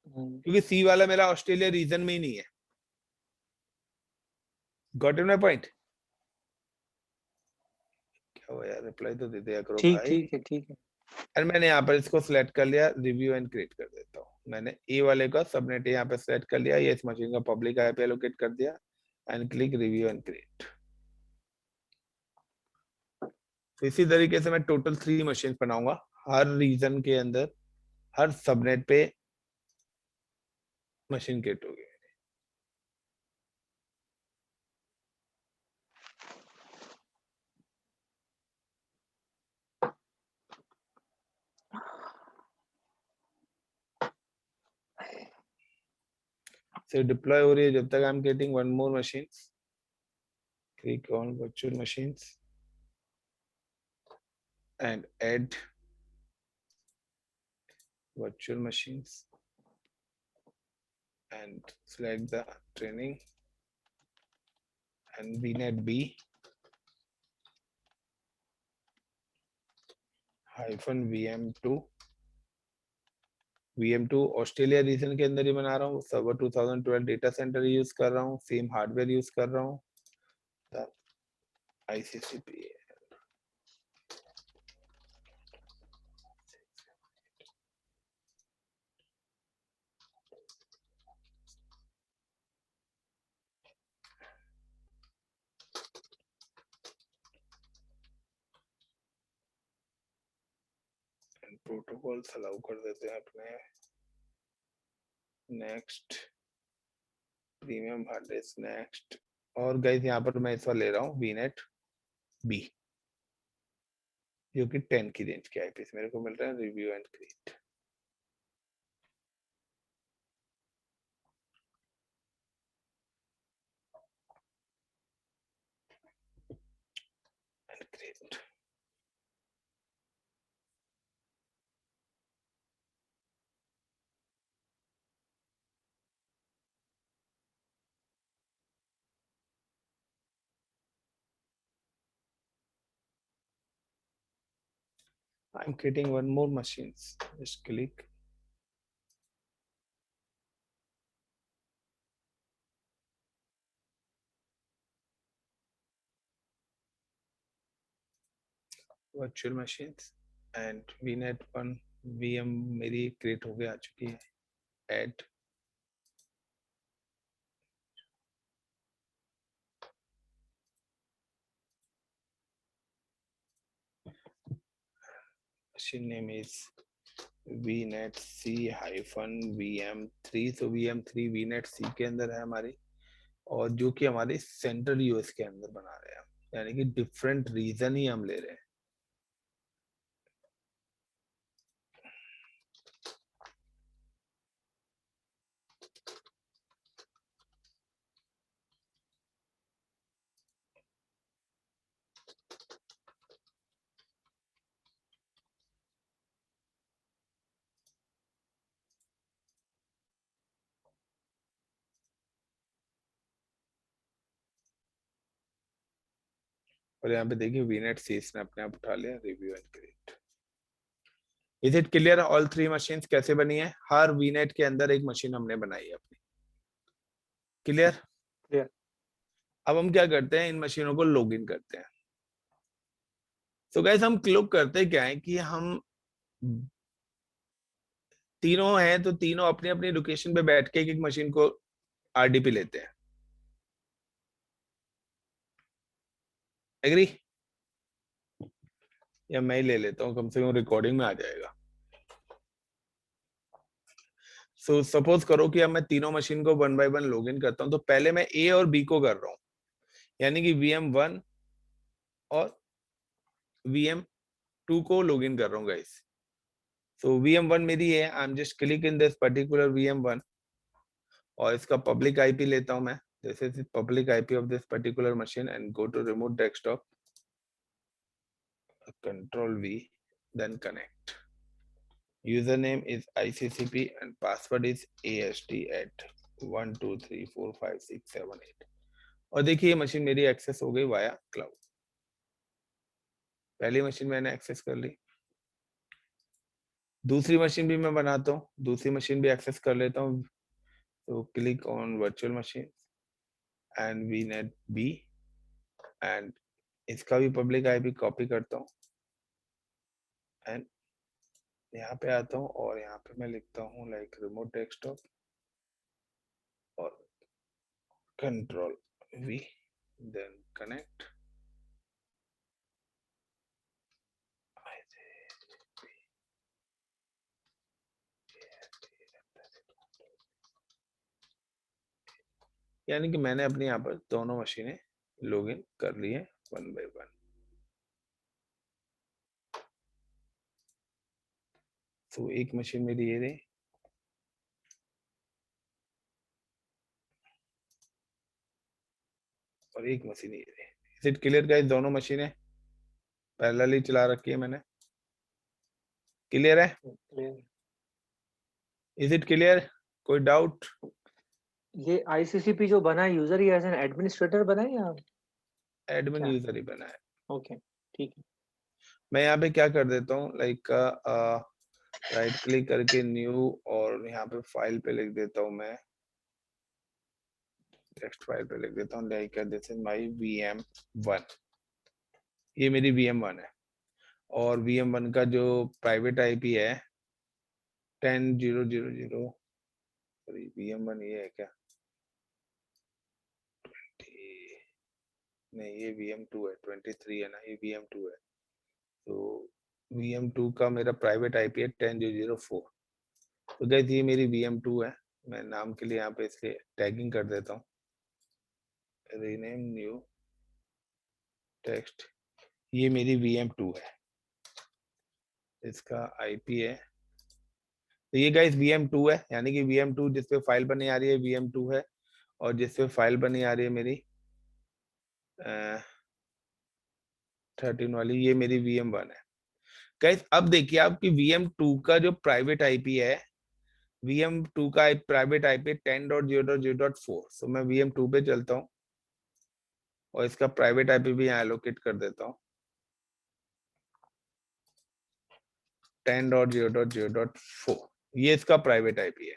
क्योंकि C वाला मेरा ऑस्ट्रेलिया रीजन में ही नहीं है। Got it my point? क्या हुआ यार, रिप्लाई तो दे दिया करो भाई। ठीक है ठीक है। और मैंने यहाँ पर इसको सिलेक्ट कर लिया, रिव्यू एंड क्रिएट कर देता हूँ। मैंने ए वाले का सबनेट यहाँ पे सिलेक्ट कर लिया, ये इस मशीन का पब्लिक आईपी एलोकेट कर दिया and click review and create. तो इसी तरीके से मैं टोटल 3 मशीन बनाऊंगा हर रीजन के अंदर, हर सबनेट पे मशीन क्रिएट होगी। से डिप्लॉय हो रही है जब तक I am getting one more machines. Click on virtual machines and add virtual machines and select the training and VNet B -VM2। VM2 Australia region के अंदर ही बना रहा हूँ, सर्वर 2012 डेटा सेंटर यूज कर रहा हूँ, सेम हार्डवेयर यूज कर रहा हूँ, ICCP। प्रोटोकॉल्स अलाउ कर देते हैं अपने। Next, premium hard disk next. और गाइस यहाँ पर मैं इस बार ले रहा हूँ VNet B, जो कि 10 की रेंज के आईपी मेरे को मिल रहा है। Review and create. I'm creating one more machines. Just click. Virtual machines and VNet 1 VM मेरी create हो गया, आ चुकी है। Add machine name is VNet C-VM3। तो VM3 VNet C के अंदर है हमारी, और जो कि हमारे सेंट्रल यूएस के अंदर बना रहे हैं, यानी कि डिफरेंट रीजन ही हम ले रहे हैं। और यहाँ पे देखिए VNet C इसने अपने आप उठा लिया। Review and create. Is it clear? All 3 machines कैसे बनी है? हर VNet के अंदर एक मशीन हमने बनाई है अपनी। क्लियर? Clear. अब हम क्या करते हैं, इन मशीनों को लॉग इन करते हैं। तो गाइस हम क्लिक करते क्या है कि हम तीनों हैं तो तीनों अपनी अपनी लोकेशन पे बैठ के एक एक मशीन को आरडीपी लेते हैं। एग्री? या मैं ही ले लेता हूँ, कम से कम रिकॉर्डिंग में आ जाएगा। सो सपोज करो कि अब मैं तीनों मशीन को 1 बाय 1 लॉग इन करता हूँ। तो पहले मैं ए और बी को कर रहा हूँ, यानी कि VM1 और VM2 को लॉग इन कर रहा हूँ गाइस। सो VM1 मेरी है, I am just click in this particular VM1 और इसका पब्लिक आईपी लेता हूँ मैं। This is public IP of this particular machine and go to remote desktop, Control V, then connect. Username is ICCP and password is AST at 1 2 3 4 5 6 7 8। और देखिए ये machine मेरी access हो गई वाया क्लाउड। पहली मशीन मैंने एक्सेस कर ली, दूसरी मशीन भी मैं बनाता हूँ, दूसरी मशीन भी एक्सेस कर लेता हूँ। तो click on virtual machine and VNet B and इसका भी पब्लिक आईपी कॉपी करता हूँ एंड यहाँ पे आता हूँ और यहाँ पे मैं लिखता हूँ लाइक रिमोट डेस्कटॉप और Control V, then connect. यानी कि मैंने अपने यहाँ पर दोनों मशीनें लॉगिन कर ली है 1 बाय 1। तो एक मशीन मेरी ये रही और एक मशीन ये रही। Is it clear guys? दोनों मशीनें पैरेलली चला रखी है मैंने। क्लियर है? Is it clear? कोई डाउट? ये ICCP जो बना है यूजर ही एज एन एडमिनिस्ट्रेटर बना है या एडमिन क्या? यूजर ही बना है। ओके ठीक है। मैं यहाँ पे क्या कर देता हूँ लाइक राइट क्लिक करके न्यू और यहाँ पे फाइल पे लिख देता हूँ मैं, टेक्स्ट फाइल पे लिख देता हूँ like this is my VM1। ये मेरी VM1 है और VM1 का जो प्राइवेट आईपी है 10.0.0.0, सॉरी VM1 ये है क्या? नहीं ये VM2 है, 23 है ना, ये VM2 है। तो VM2 का मेरा प्राइवेट आईपी है 10.0.0.4। तो गाइस ये मेरी VM2 है। मैं नाम के लिए यहाँ पे इसलिए टैगिंग कर देता हूँ, रीनेम न्यू टेक्स्ट। ये मेरी VM2 है, इसका आईपी है। तो ये गाइस VM2 है, यानी कि VM2 जिसपे फाइल बनी आ रही है VM2 है और जिसपे फाइल बनी आ रही है मेरी 13 वाली, ये मेरी VM1 है। गाइस अब देखिए आपकी VM2 का जो प्राइवेट आईपी है, VM2 का प्राइवेट आईपी 10.0.0.4। सो मैं VM2 पे चलता हूँ और इसका प्राइवेट आईपी भी यहाँ एलोकेट कर देता हूँ 10.0.0.4। ये इसका प्राइवेट आईपी है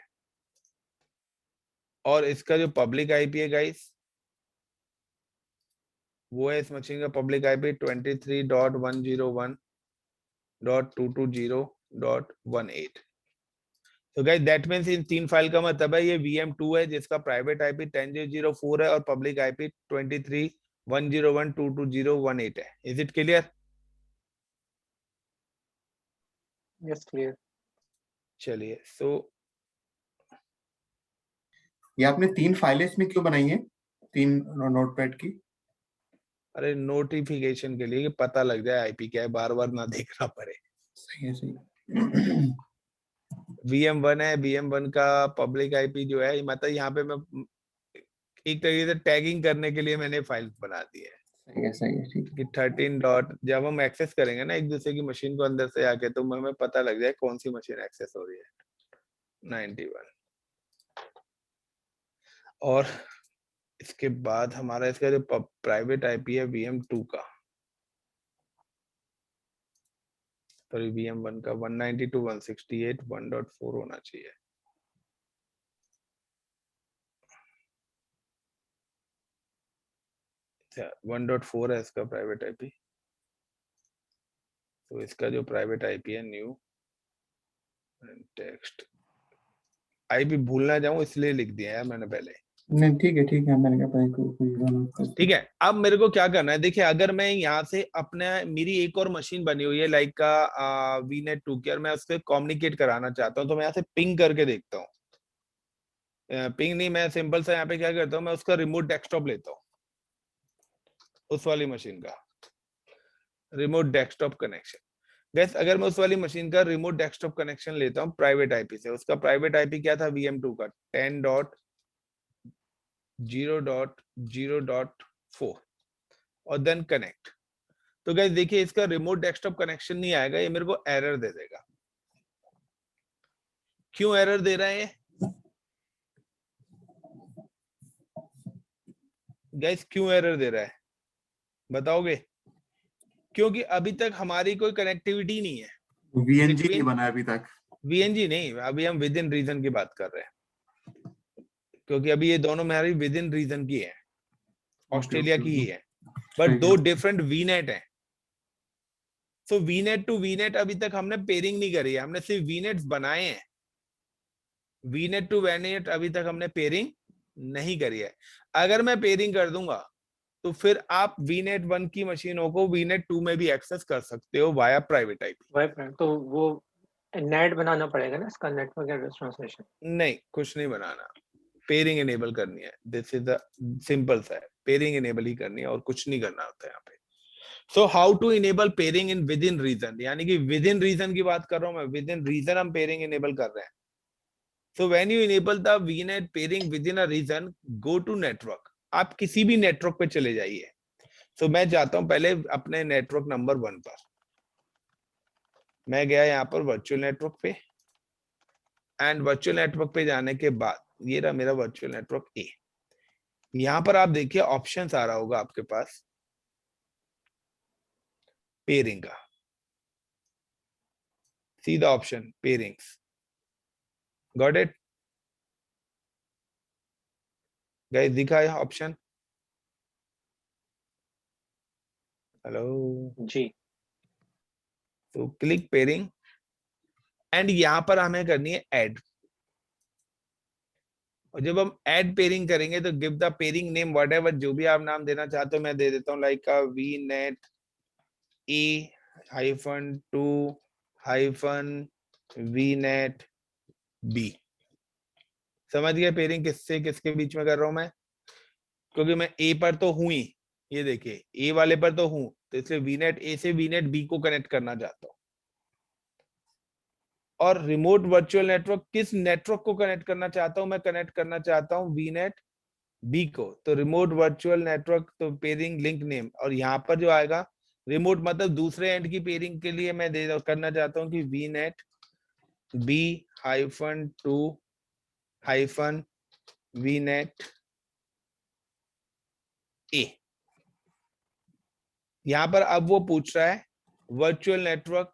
और इसका जो पब्लिक आईपी है गाइस वो है इस मशीन का पब्लिक आईपी 23.101.220.18। तो गाइस दैट मींस इन तीन फाइल का मतलब है ये VM2 है जिसका प्राइवेट आईपी 10.0.0.4 है और पब्लिक आईपी 23.101.220.18 है। Is it clear? Yes clear. चलिए सो ये आपने 3 फाइलें इसमें क्यों बनाई है, 3 नोटपैड की? अरे नोटिफिकेशन के लिए कि पता लग जाए आईपी क्या है, बार बार ना देखना पड़े। सही है, सही है। VM1 है, VM1 का पब्लिक आईपी जो है मतलब यहाँ पे मैं एक तरीके से टैगिंग करने के लिए मैंने फाइल बना दी है सही है, ठीक है। कि 13 डॉट, जब हम एक्सेस करेंगे ना एक दूसरे की मशीन को अंदर से आके तो हमें पता लग जाए कौन सी मशीन एक्सेस हो रही है। 91 और इसके बाद हमारा इसका जो प्राइवेट आईपी है VM2 का, सॉरी VM1 का 192.168.1.4 होना चाहिए। अच्छा 1.4 है इसका प्राइवेट आईपी, तो इसका जो प्राइवेट आईपी है न्यू टेक्स्ट आईपी भूलना जाऊं इसलिए लिख दिया है मैंने पहले। नहीं ठीक है, मैंने कहा भाई कोई ठीक है, अब मेरे को क्या करना है, देखिए अगर मैं यहाँ से अपने मेरी एक और मशीन बनी हुई है लाइक का वीनेट 2 की और मैं उससे कम्युनिकेट कराना चाहता हूँ, तो मैं यहाँ से पिंग करके देखता हूँ। पिंग नहीं, मैं सिंपल सा यहाँ पे क्या करता हूँ, मैं उसका रिमोट डेस्कटॉप लेता हूँ, उस वाली मशीन का रिमोट डेस्कटॉप कनेक्शन। गैस अगर मैं उस वाली मशीन का रिमोट डेस्कटॉप कनेक्शन लेता हूँ प्राइवेट आईपी से, उसका प्राइवेट आईपी क्या था VM2 का 10.0.0.4 और देन कनेक्ट। तो गैस देखिए इसका रिमोट डेस्कटॉप कनेक्शन नहीं आएगा, ये मेरे को एरर दे देगा। क्यों एरर दे रहा है गैस, क्यों एरर दे रहा है बताओगे? क्योंकि अभी तक हमारी कोई कनेक्टिविटी नहीं है, VNG नहीं बना अभी तक। VNG नहीं, अभी हम विद इन रीजन की बात कर रहे हैं, क्योंकि अभी ये दोनों हमारी विद इन रीजन की है, ऑस्ट्रेलिया की ही है, बट दो डिफरेंट वीनेट है। सो वीनेट टू वीनेट अभी तक हमने पेयरिंग नहीं करी है, हमने सिर्फ वीनेट्स बनाए हैं। वीनेट टू वीनेट अभी तक हमने पेयरिंग नहीं करी है। अगर मैं पेयरिंग कर दूंगा तो फिर आप वीनेट 1 की मशीनों को वीनेट 2 में भी एक्सेस कर सकते हो वाया प्राइवेट आईपी। तो वो नेट बनाना पड़ेगा ना इसका, नेटवर्क एड्रेस ट्रांसलेशन? नहीं, कुछ नहीं बनाना, पेयरिंग इनेबल करनी है, दिस इज द सिंपल सा है, पेयरिंग इनेबल ही करनी है और कुछ नहीं करना होता है यहाँ पे। So how to enable pairing in within region, यानी कि विद इन रीजन की बात कर रहा हूं मैं, विद इन रीजन हम पेयरिंग इनेबल कर रहे हैं। So when you enable the VNet peering within a region, go to network, आप किसी भी नेटवर्क पे चले जाइए। सो मैं जाता हूं पहले अपने नेटवर्क नंबर 1 पर, मैं गया यहाँ पर वर्चुअल नेटवर्क पे, एंड वर्चुअल नेटवर्क पे जाने के बाद ये रहा मेरा वर्चुअल नेटवर्क ए। यहाँ पर आप देखिए ऑप्शंस आ रहा होगा आपके पास पेयरिंग का, सीधा option pairings, got it guys, दिखा है ऑप्शन? हेलो जी। तो क्लिक पेयरिंग एंड यहाँ पर हमें करनी है ऐड, और जब हम ऐड पेयरिंग करेंगे तो give the pairing name whatever, जो भी आप नाम देना चाहते हो मैं दे देता हूँ, लाइक वीनेट A-2 वीनेट B। समझ गए पेयरिंग किससे किसके बीच में कर रहा हूं मैं, क्योंकि मैं ए पर तो हूं ही, ये देखिए ए वाले पर तो हूं, तो इसलिए वीनेट ए से वीनेट बी को कनेक्ट करना चाहता हूं। और रिमोट वर्चुअल नेटवर्क किस नेटवर्क को कनेक्ट करना चाहता हूं, मैं कनेक्ट करना चाहता हूं वीनेट बी को, तो रिमोट वर्चुअल नेटवर्क तो पेयरिंग लिंक नेम, और यहाँ पर जो आएगा रिमोट मतलब दूसरे एंड की पेयरिंग के लिए मैं दे करना चाहता हूँ कि वीनेट B-2 वीनेट ए। यहां पर अब वो पूछ रहा है virtual network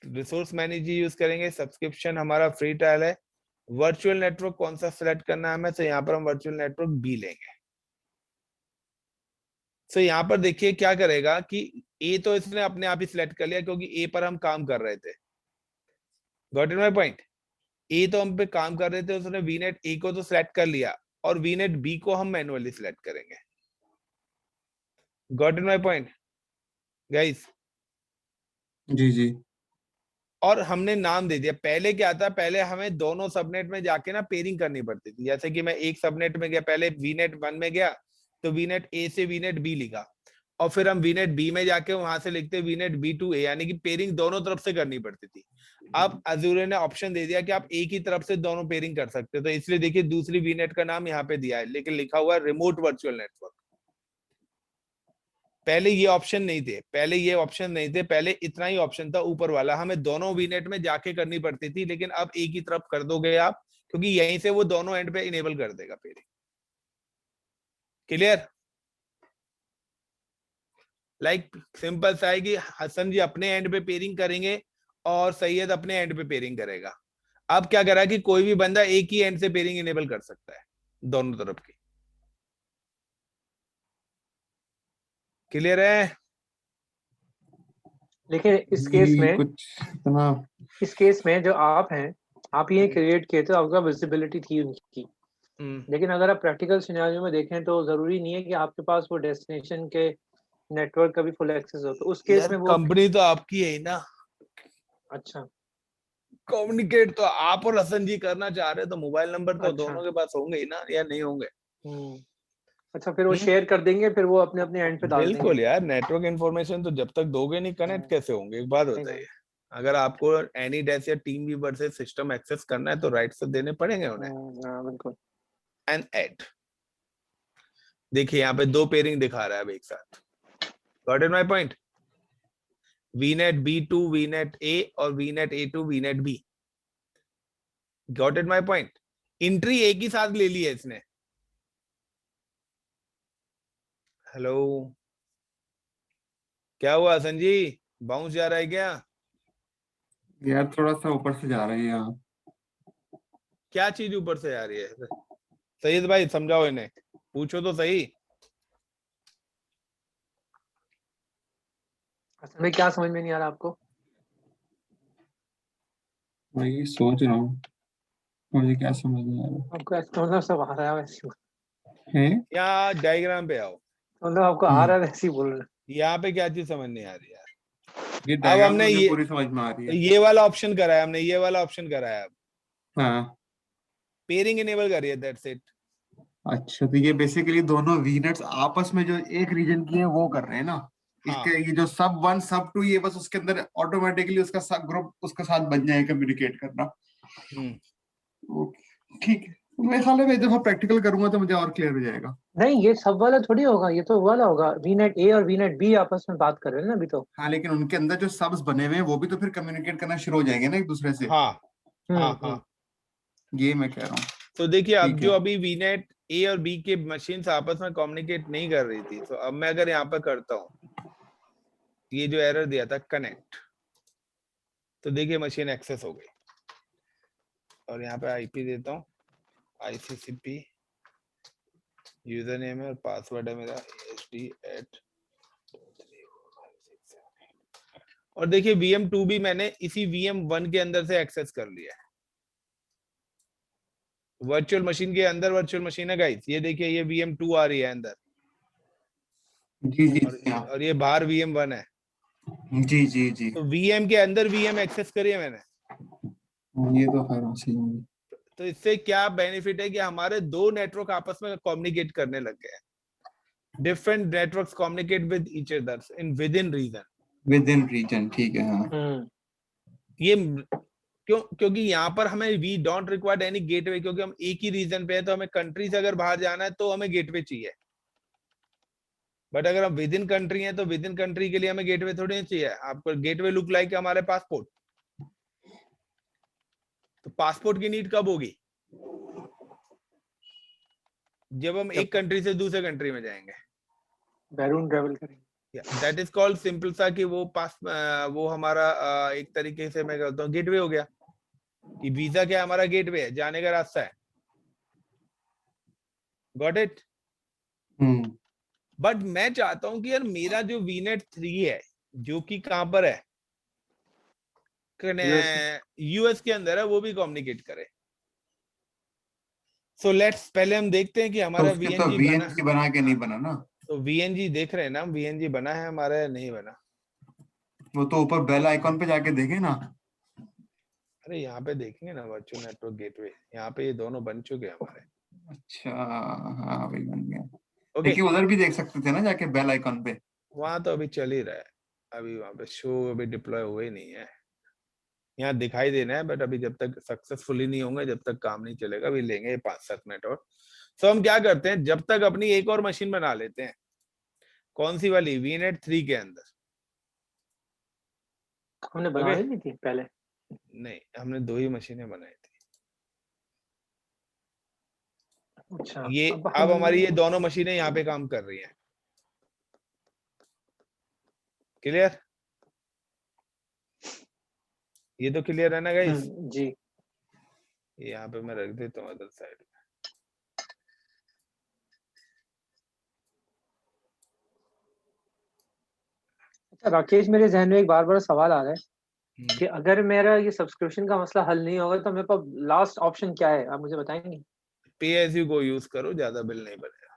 resource manager use करेंगे, सब्सक्रिप्शन हमारा फ्री ट्रायल है, वर्चुअल नेटवर्क कौन सा सिलेक्ट करना है हमें, तो यहाँ पर हम वर्चुअल नेटवर्क बी लेंगे। तो यहाँ पर देखिए क्या करेगा कि ए तो इसने अपने आप ही सिलेक्ट कर लिया क्योंकि ए पर हम काम कर रहे थे, गॉट इट माय पॉइंट। ए तो हम पे काम कर रहे थे, उसने वीनेट ए को तो सिलेक्ट कर लिया और वीनेट बी को हम मैनुअली सिलेक्ट करेंगे, got it my point guys? जी जी। और हमने नाम दे दिया। पहले क्या था, पहले हमें दोनों सबनेट में जाके ना पेयरिंग करनी पड़ती थी, जैसे कि मैं एक सबनेट में गया, पहले वीनेट 1 में गया तो वीनेट ए से वीनेट बी लिखा, और फिर हम वीनेट बी में जाके वहां से लिखते वीनेट B-2 A, यानी कि पेयरिंग दोनों तरफ से करनी पड़ती थी। अब अजूरे ने ऑप्शन दे दिया कि आप एक ही तरफ से दोनों पेयरिंग कर सकते हो, तो इसलिए देखिए दूसरी वीनेट का नाम यहाँ पे दिया है, लेकिन लिखा हुआ है रिमोट वर्चुअल नेटवर्क। पहले ये ऑप्शन नहीं थे, पहले इतना ही ऑप्शन था ऊपर वाला, हमें दोनों वीनेट में जाके करनी पड़ती थी, लेकिन अब एक ही तरफ कर दोगे आप, क्योंकि यहीं से वो दोनों एंड पे इनेबल कर देगा पेयरिंग। क्लियर? लाइक सिंपल सा है कि हसन जी अपने एंड पे पेयरिंग करेंगे और सैयद अपने एंड पे पेयरिंग करेगा। अब क्या करा कि कोई भी बंदा एक ही एंड से पेयरिंग इनेबल कर सकता है दोनों तरफ की। क्लियर है? लेकिन इस केस में, कुछ इतना इस केस में जो आप हैं, आप ये क्रिएट किए तो आपका विजिबिलिटी थी उनकी। लेकिन अगर आप प्रैक्टिकल सिनेरियो में देखें तो जरूरी नहीं है कि आपके पास वो डेस्टिनेशन के नेटवर्क का भी फुल एक्सेस हो, तो उस केस यार में वो कंपनी तो आपकी है ही ना, अच्छा कम्युनिकेट तो आप और हसन जी करना चाह रहे हैं, तो मोबाइल नंबर तो अच्छा दोनों के पास होंगे ही ना, या नहीं होंगे? अच्छा, फिर वो हम्म, शेयर कर देंगे, फिर वो अपने अपने एंड पे डाल देंगे। बिल्कुल यार, नेटवर्क इन्फॉर्मेशन तो जब तक दोगे नहीं, कनेक्ट कैसे होंगे? एक बात सही बताइए, बात। अगर आपको एनी डेस या टीम व्यूवर से सिस्टम एक्सेस करना है तो राइट्स तो देने पड़ेंगे उन्हें। हाँ बिल्कुल। एंड एट, देखिए यहाँ पे 2 पेयरिंग दिखा रहा है अब एक साथ। Got it my point? VNet B2 VNet A और VNet A2 VNet B। Got it my point? Entry एक ही साथ ले ली है इसने। हेलो, क्या हुआ संजी, बाउंस जा रहा है क्या? यार थोड़ा सा ऊपर से जा रही है यहाँ। क्या चीज ऊपर से आ रही है? सईद भाई समझाओ इन्हें, पूछो तो सही। असल में क्या समझ में नहीं आ रहा आपको? वही सोच रहा हूँ, मुझे क्या समझ नहीं आ रहा आपको मतलब सब आ रहा है वैसे है। या डायग्राम पे आओ, मतलब आपको आ रहा है वैसे ही बोल रहे यहाँ पे क्या चीज समझ नहीं आ रही यार? ये अब डायग्राम हमने मुझे पूरी समझ में आ रही है। ये वाला ऑप्शन करा है, हमने ये वाला ऑप्शन करा है, अब हाँ पेयरिंग इनेबल करी है, दैट्स इट। अच्छा, तो ये बेसिकली दोनों वीनेट्स आपस में जो एक रीजन की है वो कर रहे हैं ना। हाँ इसके ये जो सब वन सब टू, ये बस उसके अंदर ऑटोमेटिकली उसका सब ग्रुप उसके साथ बन जाए कम्युनिकेट करना। हम्म, ओके, ठीक है। तो मेरे ख्याल में मैं जब प्रैक्टिकल करूंगा तो मुझे और क्लियर हो जाएगा। नहीं, ये सब वाला थोड़ी होगा, ये तो वाला होगा, वीनेट ए और वीनेट बी आपस में बात कर रहे हैं ना अभी तो। हाँ, लेकिन उनके अंदर जो सबस बने हुए हैं वो भी तो फिर कम्युनिकेट करना शुरू हो जाएंगे ना एक दूसरे से। हाँ हाँ हाँ। ये मैं कह रहा हूँ। तो देखिए, अब ठीक जो है। अभी VNet A और B के मशीन आपस में कम्युनिकेट नहीं कर रही थी, तो अब मैं अगर यहाँ पर करता हूँ, ये जो एरर दिया था कनेक्ट, तो देखिए मशीन एक्सेस हो गई। और यहाँ पे IP देता हूँ, ICCP यूजर नेम है और पासवर्ड है मेरा ASD@। और देखिए VM2 भी मैंने इसी VM1 के अंदर से एक्सेस कर लिया है। वर्चुअल मशीन के अंदर वर्चुअल मशीन है गाइस, ये देखिए ये VM2 आ रही है अंदर, जी जी और हाँ। और ये बाहर VM1 है। जी जी जी। तो VM के अंदर VM एक्सेस करी है मैंने। ये तो खैर सही है। तो इससे क्या बेनिफिट है कि हमारे 2 नेटवर्क आपस में कम्युनिकेट करने लग गए हैं। Different networks communicate with each other in within region. Within region, ठीक है हाँ। ये क्योंकि यहाँ पर हमें we don't require any gateway, क्योंकि हम एक ही रीजन पे है, तो हमें कंट्री से अगर बाहर जाना है तो हमें गेटवे चाहिए। बट अगर हम विद इन कंट्री है तो विद इन कंट्री के लिए हमें गेटवे थोड़ी नहीं चाहिए। आपको गेटवे लुक लाइक हमारे पासपोर्ट, तो पासपोर्ट की नीड कब होगी? जब हम एक कंट्री से दूसरे कंट्री में जाएंगे, बैरून ट्रेवल करेंगे। दैट इज कॉल्ड सिंपल सा कि वो वो हमारा एक तरीके से मैं कहता हूँ गेटवे हो गया, कि वीजा क्या हमारा गेटवे है, जाने का रास्ता है। Got it? बट मैं चाहता हूं कि यार मेरा जो VNet 3 है, जो कि कहां पर है, यूएस के अंदर है, वो भी कम्युनिकेट करे। सो लेट्स पहले हम देखते हैं कि तो हमारा उसके तो VNG बना। वीएनजी बना के नहीं बना ना। तो VNG देख रहे हैं ना, VNG बना है हमारा या नहीं बना? वो तो ऊपर बेल आइकॉन पे जाके देखे ना। अरे यहाँ पे देखेंगे ना, वर्चुअल नेटवर्क गेटवे, यहाँ पे ये दोनों बन चुके हैं हमारे। अच्छा, हाँ वही बन गया। ओके, लेकिन उधर भी देख सकते थे ना जाके बेल आइकॉन पे। वहां तो अभी चल ही रहा है, अभी वहां पे शो अभी डिप्लॉय हुए नहीं है। यहाँ दिखाई देना है, बट अभी जब तक सक्सेसफुली नहीं होंगे जब तक काम नहीं चलेगा। अभी लेंगे 5-7 मिनट और। तो हम क्या करते हैं, जब तक अपनी एक और मशीन बना लेते हैं। कौन सी वाली? VNet 3 के अंदर। हमने बना ओके, ली नहीं थी पहले? नहीं हमने 2 ही मशीनें बनाई थी। अच्छा, ये अब अब हम हमारी ये दोनों मशीनें यहाँ पे काम कर रही हैं। क्लियर? ये तो क्लियर है ना गाइस? जी। यहाँ पे मैं रख देता हूँ अदर साइड। अच्छा राकेश, मेरे जहन में एक बार सवाल आ रहा है कि अगर मेरा ये सब्सक्रिप्शन का मसला हल नहीं होगा तो मेरे पास लास्ट ऑप्शन क्या है, आप मुझे बताएंगे? पे एज यू गो यूज करो, ज्यादा बिल नहीं बनेगा।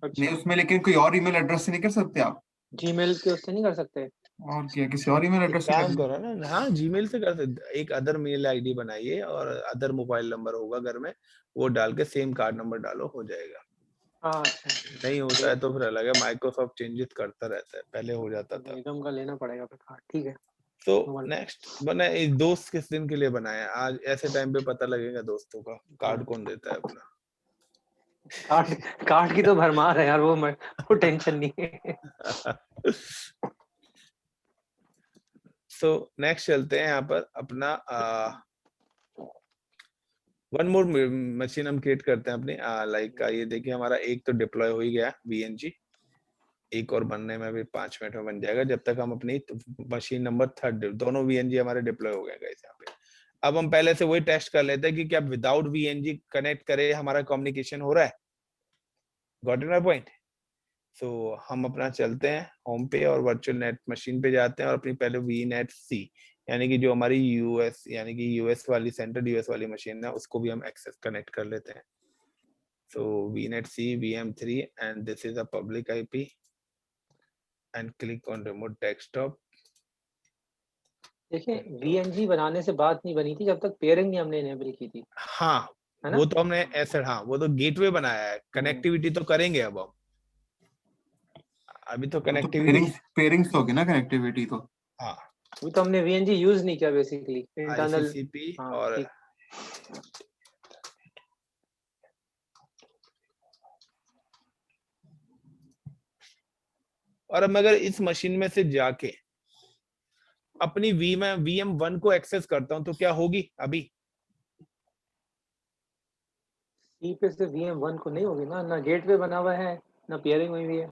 नहीं अच्छा, उसमें लेकिन कोई और ईमेल एड्रेस से नहीं कर सकते आप? जीमेल के उससे नहीं कर सकते? और क्या, किसी और ईमेल एक एड्रेस से काम कर? करो ना, हाँ जीमेल से कर सकते, एक अदर मेल आईडी बनाइए और अदर मोबाइल नंबर होगा घर में, वो डाल के सेम कार्ड नंबर डालो, हो जाएगा। हाँ अच्छा, नहीं होता है तो फिर अलग है, माइक्रोसॉफ्ट चेंजेस करता रहता है, पहले हो जाता था। वेलकम का लेना पड़ेगा फिर। हाँ ठीक है। तो वन- नेक्स्ट बना, एक दोस्त किस दिन के लिए बनाया, आज ऐसे टाइम पे पता लगेगा दोस्तों का, कार्ड कौन देता है अपना। कार्ड कार्ड की तो भरमार है यार, वो टेंशन नहीं है। सो नेक्स्ट चलते हैं यहाँ पर अपना वन मोर मशीन हम क्रिएट करते हैं अपनी, लाइक ये देखिए हमारा एक तो डिप्लॉय हो ही गया VNG, एक और बनने में भी 5 मिनट में बन जाएगा, जब तक हम अपनी मशीन नंबर 3 दोनों VNG हमारे डिप्लॉय हो गए गाइस यहाँ पे। अब हम पहले से वही टेस्ट कर लेते हैं कि क्या विदाउट VNG कनेक्ट करे हमारा कम्युनिकेशन हो रहा है। Got it my point? So हम अपना चलते हैं होम पे और वर्चुअल नेट मशीन पे जाते हैं और अपनी पहले VNetC यानी कि जो हमारी यूएस यानी कि यूएस वाली सेंट्रल यूएस वाली मशीन है उसको भी हम एक्सेस कनेक्ट कर लेते हैं। सो VNetC VM3 and this is a public IP and click on remote desktop. देखिए VNG बनाने से बात नहीं बनी थी जब तक पेयरिंग नहीं हमने इनेबल की थी, हाँ है ना? वो तो हमने ऐसे, हाँ वो तो गेटवे बनाया है, कनेक्टिविटी तो करेंगे अब हम, अभी तो तो कनेक्टिविटी। पेयरिंग्स होगी ना कनेक्टिविटी तो। हाँ अभी तो हमने VNG यूज नहीं किया बेसिकली, इंटरनल। ICCP हाँ और ठीक। अब मैं अगर इस मशीन में से जाके अपनी VM1 को एक्सेस करता हूं तो क्या होगी अभी? सी पे से VM1 को नहीं होगी ना गेटवे बना हुआ है ना पेयरिंग हुई हुई है।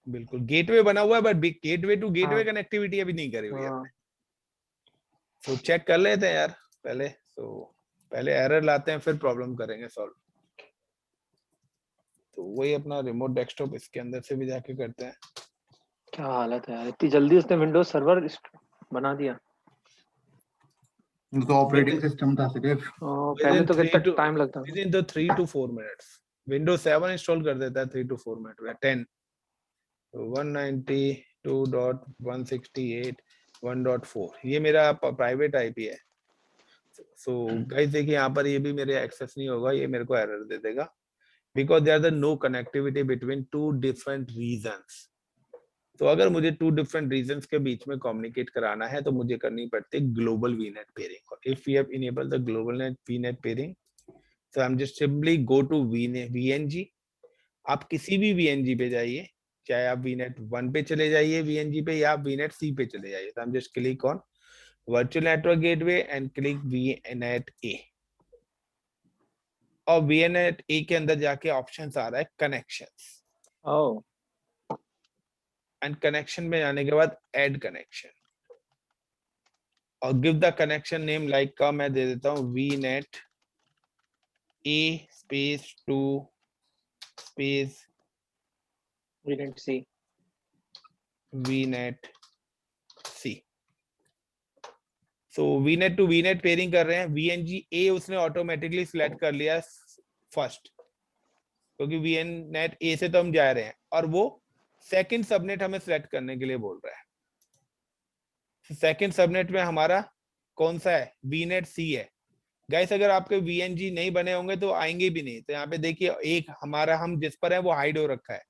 बिल्कुल गेटवे बना हुआ है बट गेटवे टू गेटवे हाँ कनेक्टिविटी अभी नहीं करी हुई है हाँ। हमने। तो चेक कर लेते हैं यार पहले, तो पहले एरर लाते हैं फिर प्रॉब्लम करेंगे सॉल्व। तो वही अपना रिमोट डेस्कटॉप इसके अंदर से भी जाके करते हैं। क्या हालत है यार, इतनी जल्दी उसने विंडोज सर्वर बना दिया। तो ऑपरेटिंग सिस्टम था सिर्फ। पहले तो कितना टाइम लगता था। within the 3 to 4 minutes Windows 7 install कर देता है 3 to 4 मिनट में 10 192.168.1.4 ये मेरा प्राइवेट IP है। सो गाइस देखिए यहाँ पर ये भी मेरे एक्सेस नहीं होगा, ये मेरे को एरर दे देगा because there are no connectivity between 2 different regions. तो अगर मुझे 2 डिफरेंट रीजंस के बीच में कम्युनिकेट कराना है तो मुझे करनी पड़ती है global VNet peering. If we have enable the global VNet peering so I'm just simply go to VNG। आप किसी भी VNG पे जाइए, चाहे आप VNet1 पे चले जाइए VNG पे या VNetC पे चले जाइए, so I'm just click on virtual network gateway and click VNetA और VNetA के अंदर जाके ऑप्शंस आ रहा है कनेक्शंस ओह एंड कनेक्शन में जाने के बाद ऐड कनेक्शन और give the connection name like का मैं दे देता हूँ VNetA space 2 space VNetC। VNetC। So VNet to VNet peering कर रहे हैं, VNG-A उसने ऑटोमेटिकली सिलेक्ट कर लिया फर्स्ट क्योंकि VNet-A से तो हम जा रहे हैं और वो सेकंड सबनेट हमें सिलेक्ट करने के लिए बोल रहा है। सेकंड सबनेट में हमारा कौन सा है? VNet-C है। गाइस अगर आपके VNG नहीं बने होंगे तो आएंगे भी नहीं। तो यहाँ पे देखिए एक हमारा हम जिस पर है वो हाइड हो रखा है,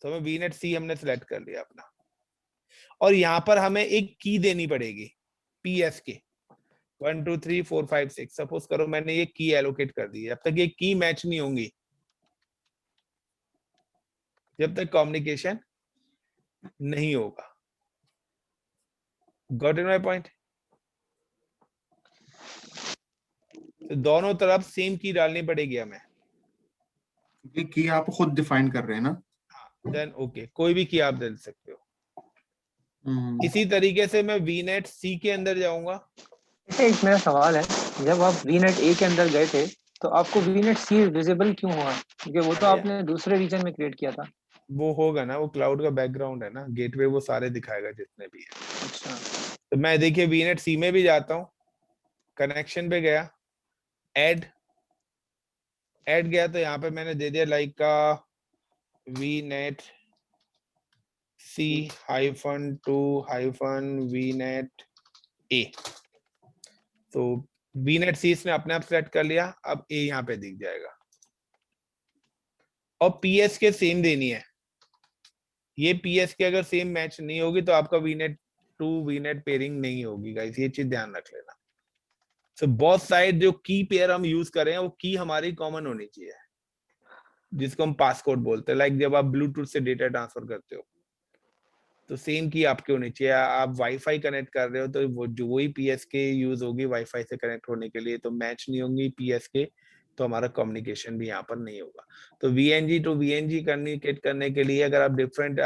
तो हमें VNet-C हमने सिलेक्ट कर लिया अपना और यहाँ पर हमें एक की देनी पड़ेगी PS के 1 2 3 4 5 6। सपोज करो मैंने ये की एलोकेट कर दी है, जब तक ये की मैच नहीं होंगी, जब तक कम्युनिकेशन नहीं होगा। Got in my point? तो दोनों तरफ सेम की डालनी पड़ेगी हमें। ये की आप खुद डिफाइन कर रहे हैं ना? देन ओके कोई भी की आप दे सकते हो। इसी तरीके से मैं VNet-C के अंदर जाऊंगा। एक मेरा सवाल है, जब आप VNetA के अंदर गए थे तो आपको VNetC विजिबल क्यों हुआ? क्योंकि वो तो आपने दूसरे रीजन में क्रिएट किया था। वो होगा ना, वो क्लाउड का बैकग्राउंड है ना, गेटवे वो सारे दिखाएगा जितने भी है। अच्छा तो मैं देखिए वीनेट सी में भी जाता हूँ, कनेक्शन पे गया, ऐड गया, तो यहाँ पे मैंने दे दिया लाइक का वीनेट C-2 -VNet A। तो वीनेट सी इसने अपने आप सेलेक्ट कर लिया, अब ए यहाँ पे दिख जाएगा, और पीएस के सेम देनी है। ये पीएस के अगर सेम मैच नहीं होगी तो आपका वीनेट पेयरिंग नहीं होगी गाइस, ये चीज ध्यान रख लेना। तो बहुत साइड जो की पेयर हम यूज कर रहे हैं वो की हमारी कॉमन होनी चाहिए, जिसको हम पासकोड बोलते हैं। लाइक जब आप ब्लूटूथ से डेटा ट्रांसफर करते हो तो सेम की आपके होनी चाहिए। आप वाईफाई कनेक्ट कर रहे हो तो वो जो वही पीएस के यूज होगी वाईफाई से कनेक्ट होने के लिए, तो मैच नहीं होंगी पीएस के, तो हमारा कम्युनिकेशन भी यहाँ पर नहीं होगा। तो वीएनजी टू वीएनजी कम्युनिकेट करने के लिए अगर आप डिफरेंट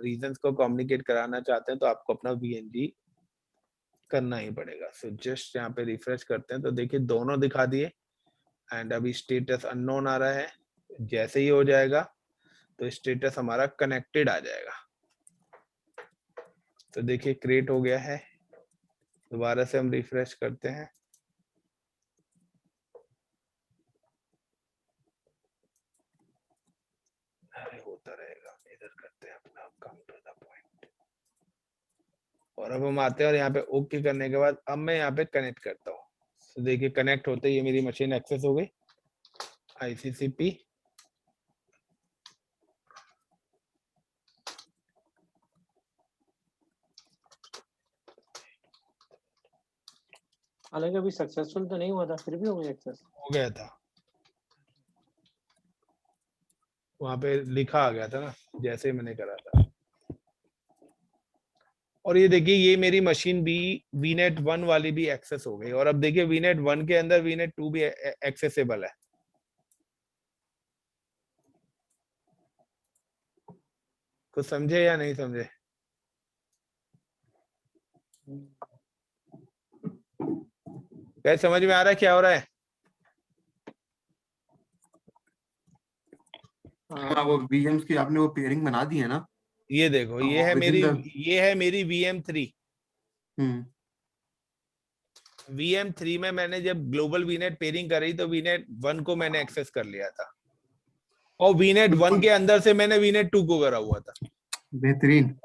रीजंस को कम्युनिकेट कराना चाहते हैं तो आपको अपना वीएनजी करना ही पड़ेगा। सो जस्ट यहाँ पे रिफ्रेश करते हैं तो देखिए दोनों दिखा दिए, एंड अभी स्टेटस अननोन आ रहा है। जैसे ही हो जाएगा तो स्टेटस हमारा कनेक्टेड आ जाएगा। तो देखिए क्रिएट हो गया है, दोबारा से हम रिफ्रेश करते हैं। अरे होता रहेगा, इधर करते हैं अपना कम टू द पॉइंट। और अब हम आते हैं और यहाँ पे ओके करने के बाद अब मैं यहाँ पे कनेक्ट करता हूँ। तो देखिए कनेक्ट होते ही ये मेरी मशीन एक्सेस हो गई, ICCP। हालांकि अभी सक्सेसफुल तो नहीं हुआ था, फिर भी हो गया एक्सेस। हो गया था, वहां पे लिखा आ गया था ना जैसे ही मैंने करा था। और ये देखिए ये मेरी मशीन भी वीनेट 1 वाली भी एक्सेस हो गई, और अब देखिए वीनेट 1 के अंदर वीनेट 2 भी एक्सेसिबल है। कुछ समझे या नहीं समझे? क्या समझ में आ रहा है क्या हो रहा है? हाँ, वो VMs की आपने वो पेयरिंग बना दी है ना? ये देखो ये है विद इन मेरी द VM3। VM3 में मैंने जब ग्लोबल वीनेट पेयरिंग करी तो वीनेट 1 को मैंने एक्सेस कर लिया था, और वीनेट 1 के अंदर से मैंने वीनेट 2 को करा हुआ था। बेहतरीन।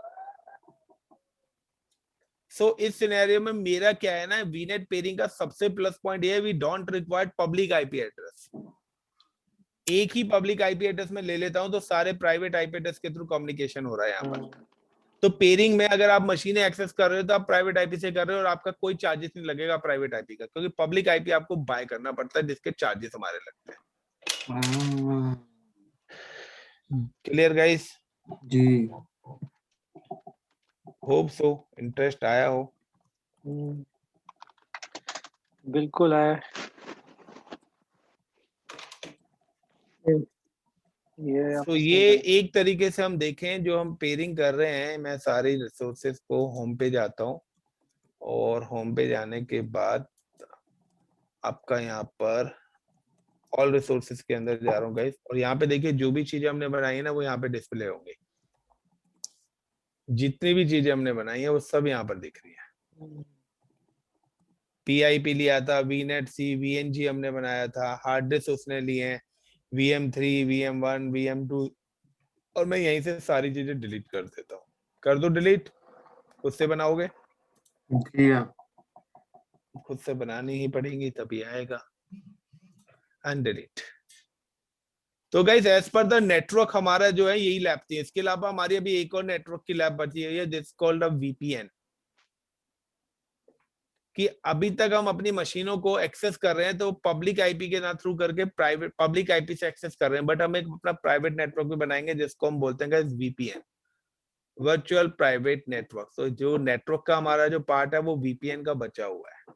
सो इस सिनेरियो में मेरा क्या है ना, वीनेट पेयरिंग का सबसे प्लस पॉइंट ये है we don't require public IP address. एक ही पब्लिक आईपी एड्रेस में ले लेता हूं तो सारे प्राइवेट आईपी एड्रेस के थ्रू कम्युनिकेशन हो रहा है यहाँ पर। तो पेयरिंग में अगर आप मशीनें एक्सेस कर रहे हो तो आप प्राइवेट आईपी से कर रहे हो, और आपका कोई चार्जेस नहीं लगेगा प्राइवेट आईपी का, क्योंकि पब्लिक आईपी आपको बाय करना पड़ता है जिसके चार्जेस हमारे लगते हैं। Clear guys? जी होप सो इंटरेस्ट आया हो। बिल्कुल आया। तो ये एक तरीके से हम देखें जो हम पेयरिंग कर रहे हैं। मैं सारी रिसोर्सेज को होम पे जाता हूँ, और होम पे जाने के बाद आपका यहाँ पर ऑल रिसोर्सेज के अंदर जा रहा हूँ गाइस, और यहाँ पे देखिए जो भी चीजें हमने बनाई है ना वो यहाँ पे डिस्प्ले होंगी। जितनी भी चीजें हमने बनाई है वो सब यहाँ पर दिख रही है। PIP लिया था, VNet C, VNG हमने बनाया था, हार्ड डिस्क उसने लिए हैं, VM3, VM1, VM2, और मैं यहीं से सारी चीजें डिलीट कर देता हूँ। कर दो डिलीट, खुद से बनाओगे? जी हाँ। खुद से बनानी ही पड़ेगी तभी आएगा। And delete. तो guys as per the network हमारा जो है यही लैब थी। इसके अलावा हमारी अभी एक और नेटवर्क की लैब बची हुई है जिस कॉल्ड अ VPN, कि अभी तक हम अपनी मशीनों को एक्सेस कर रहे हैं तो पब्लिक आईपी के ना थ्रू करके प्राइवेट पब्लिक आईपी से एक्सेस कर रहे हैं, बट हम एक अपना प्राइवेट नेटवर्क भी बनाएंगे जिसको हम बोलते हैं guys VPN, virtual private network. तो जो नेटवर्क का हमारा जो पार्ट है वो VPN का बचा हुआ है,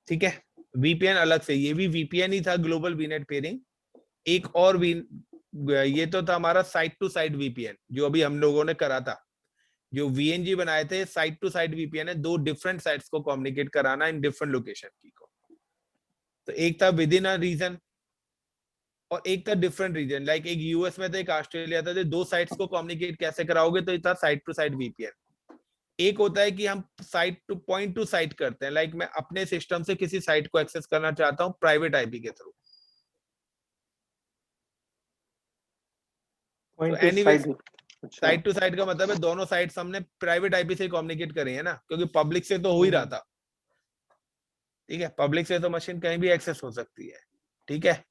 ठीक है। VPN अलग से, ये भी VPN ही था, ग्लोबल वीनेट पेयरिंग। एक और ये तो था हमारा साइट टू साइट VPN जो अभी हम लोगों ने करा था। जो VNG बनाए थे साइट टू साइट VPN है, दो डिफरेंट साइट्स को कम्युनिकेट कराना इन डिफरेंट लोकेशन की को। तो एक था विद इन अ रीजन, और एक था डिफरेंट रीजन, लाइक एक यूएस में था, एक ऑस्ट्रेलिया था। तो दो साइट्स को कम्युनिकेट कैसे कराओगे, तो ये था साइट टू साइट वीपीएन। एक होता है कि हम site two point two site करते हैं, लाइक मैं अपने सिस्टम से किसी साइट को एक्सेस करना चाहता हूँ प्राइवेट आईपी के थ्रू। तो एनीवेज साइट टू साइट का मतलब है दोनों साइट्स हमने प्राइवेट आईपी से कम्युनिकेट करी है ना, क्योंकि पब्लिक से तो हो ही रहा था। ठीक है, पब्लिक से तो मशीन कहीं भी एक्सेस हो सकती है। ठीक है,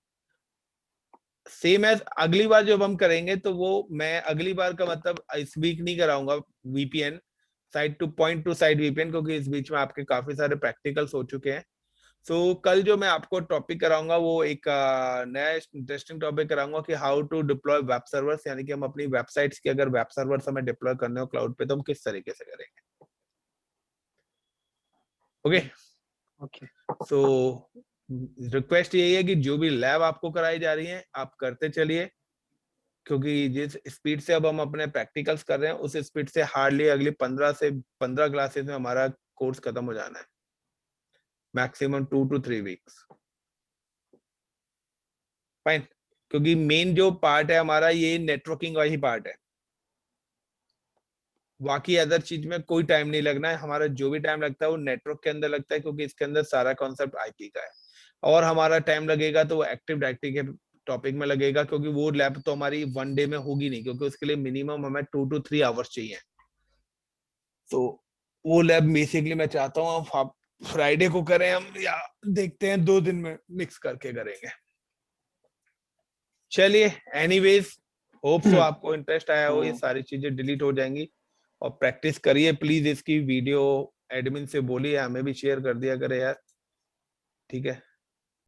सेम एज अगली बार जब हम करेंगे तो वो मैं अगली बार का मतलब इस वीक नहीं कराऊंगा VPN, site to site VPN, क्योंकि इस बीच में आपके काफी सारे प्रैक्टिकल्स हो चुके हैं। सो कल जो मैं आपको टॉपिक कराऊंगा वो एक नया इंटरेस्टिंग टॉपिक कराऊंगा कि how to deploy web servers, यानी कि हम अपनी वेबसाइट्स की अगर वेब सर्वर्स हमें डिप्लॉय करने हो क्लाउड पे तो हम किस तरीके से करेंगे। ओके, सो रिक्वेस्ट यही है कि जो भी लैब आपको कराई जा रही है आप करते चलिए, क्योंकि जिस स्पीड से अब हम अपने प्रैक्टिकल्स कर रहे हैं उस स्पीड से हार्डली अगली 15 क्लासेस में हमारा कोर्स खत्म हो जाना है, मैक्सिमम 2 to 3 वीक्स। फाइन, क्योंकि मेन जो पार्ट है हमारा ये नेटवर्किंग का ही पार्ट है, बाकी अदर चीज में कोई टाइम नहीं लगना है। हमारा जो भी टाइम लगता है वो नेटवर्क के अंदर लगता है, क्योंकि इसके अंदर सारा कॉन्सेप्ट आईपी का है। और हमारा टाइम लगेगा तो वो एक्टिव डायरेक्टरी के टॉपिक में लगेगा, क्योंकि वो लैब तो हमारी 1 डे में होगी नहीं, क्योंकि उसके लिए मिनिमम हमें 2 to 3 आवर्स चाहिए। तो वो लैब बेसिकली मैं चाहता हूँ आप फ्राइडे को करें हम, या देखते हैं 2 दिन में मिक्स करके करेंगे। चलिए, एनीवेज होप सो आपको इंटरेस्ट आया हो, ये सारी चीजें डिलीट हो जाएंगी। और प्रैक्टिस करिए प्लीज, इसकी वीडियो एडमिन से बोलिए हमें भी शेयर कर दिया करे यार। ठीक है।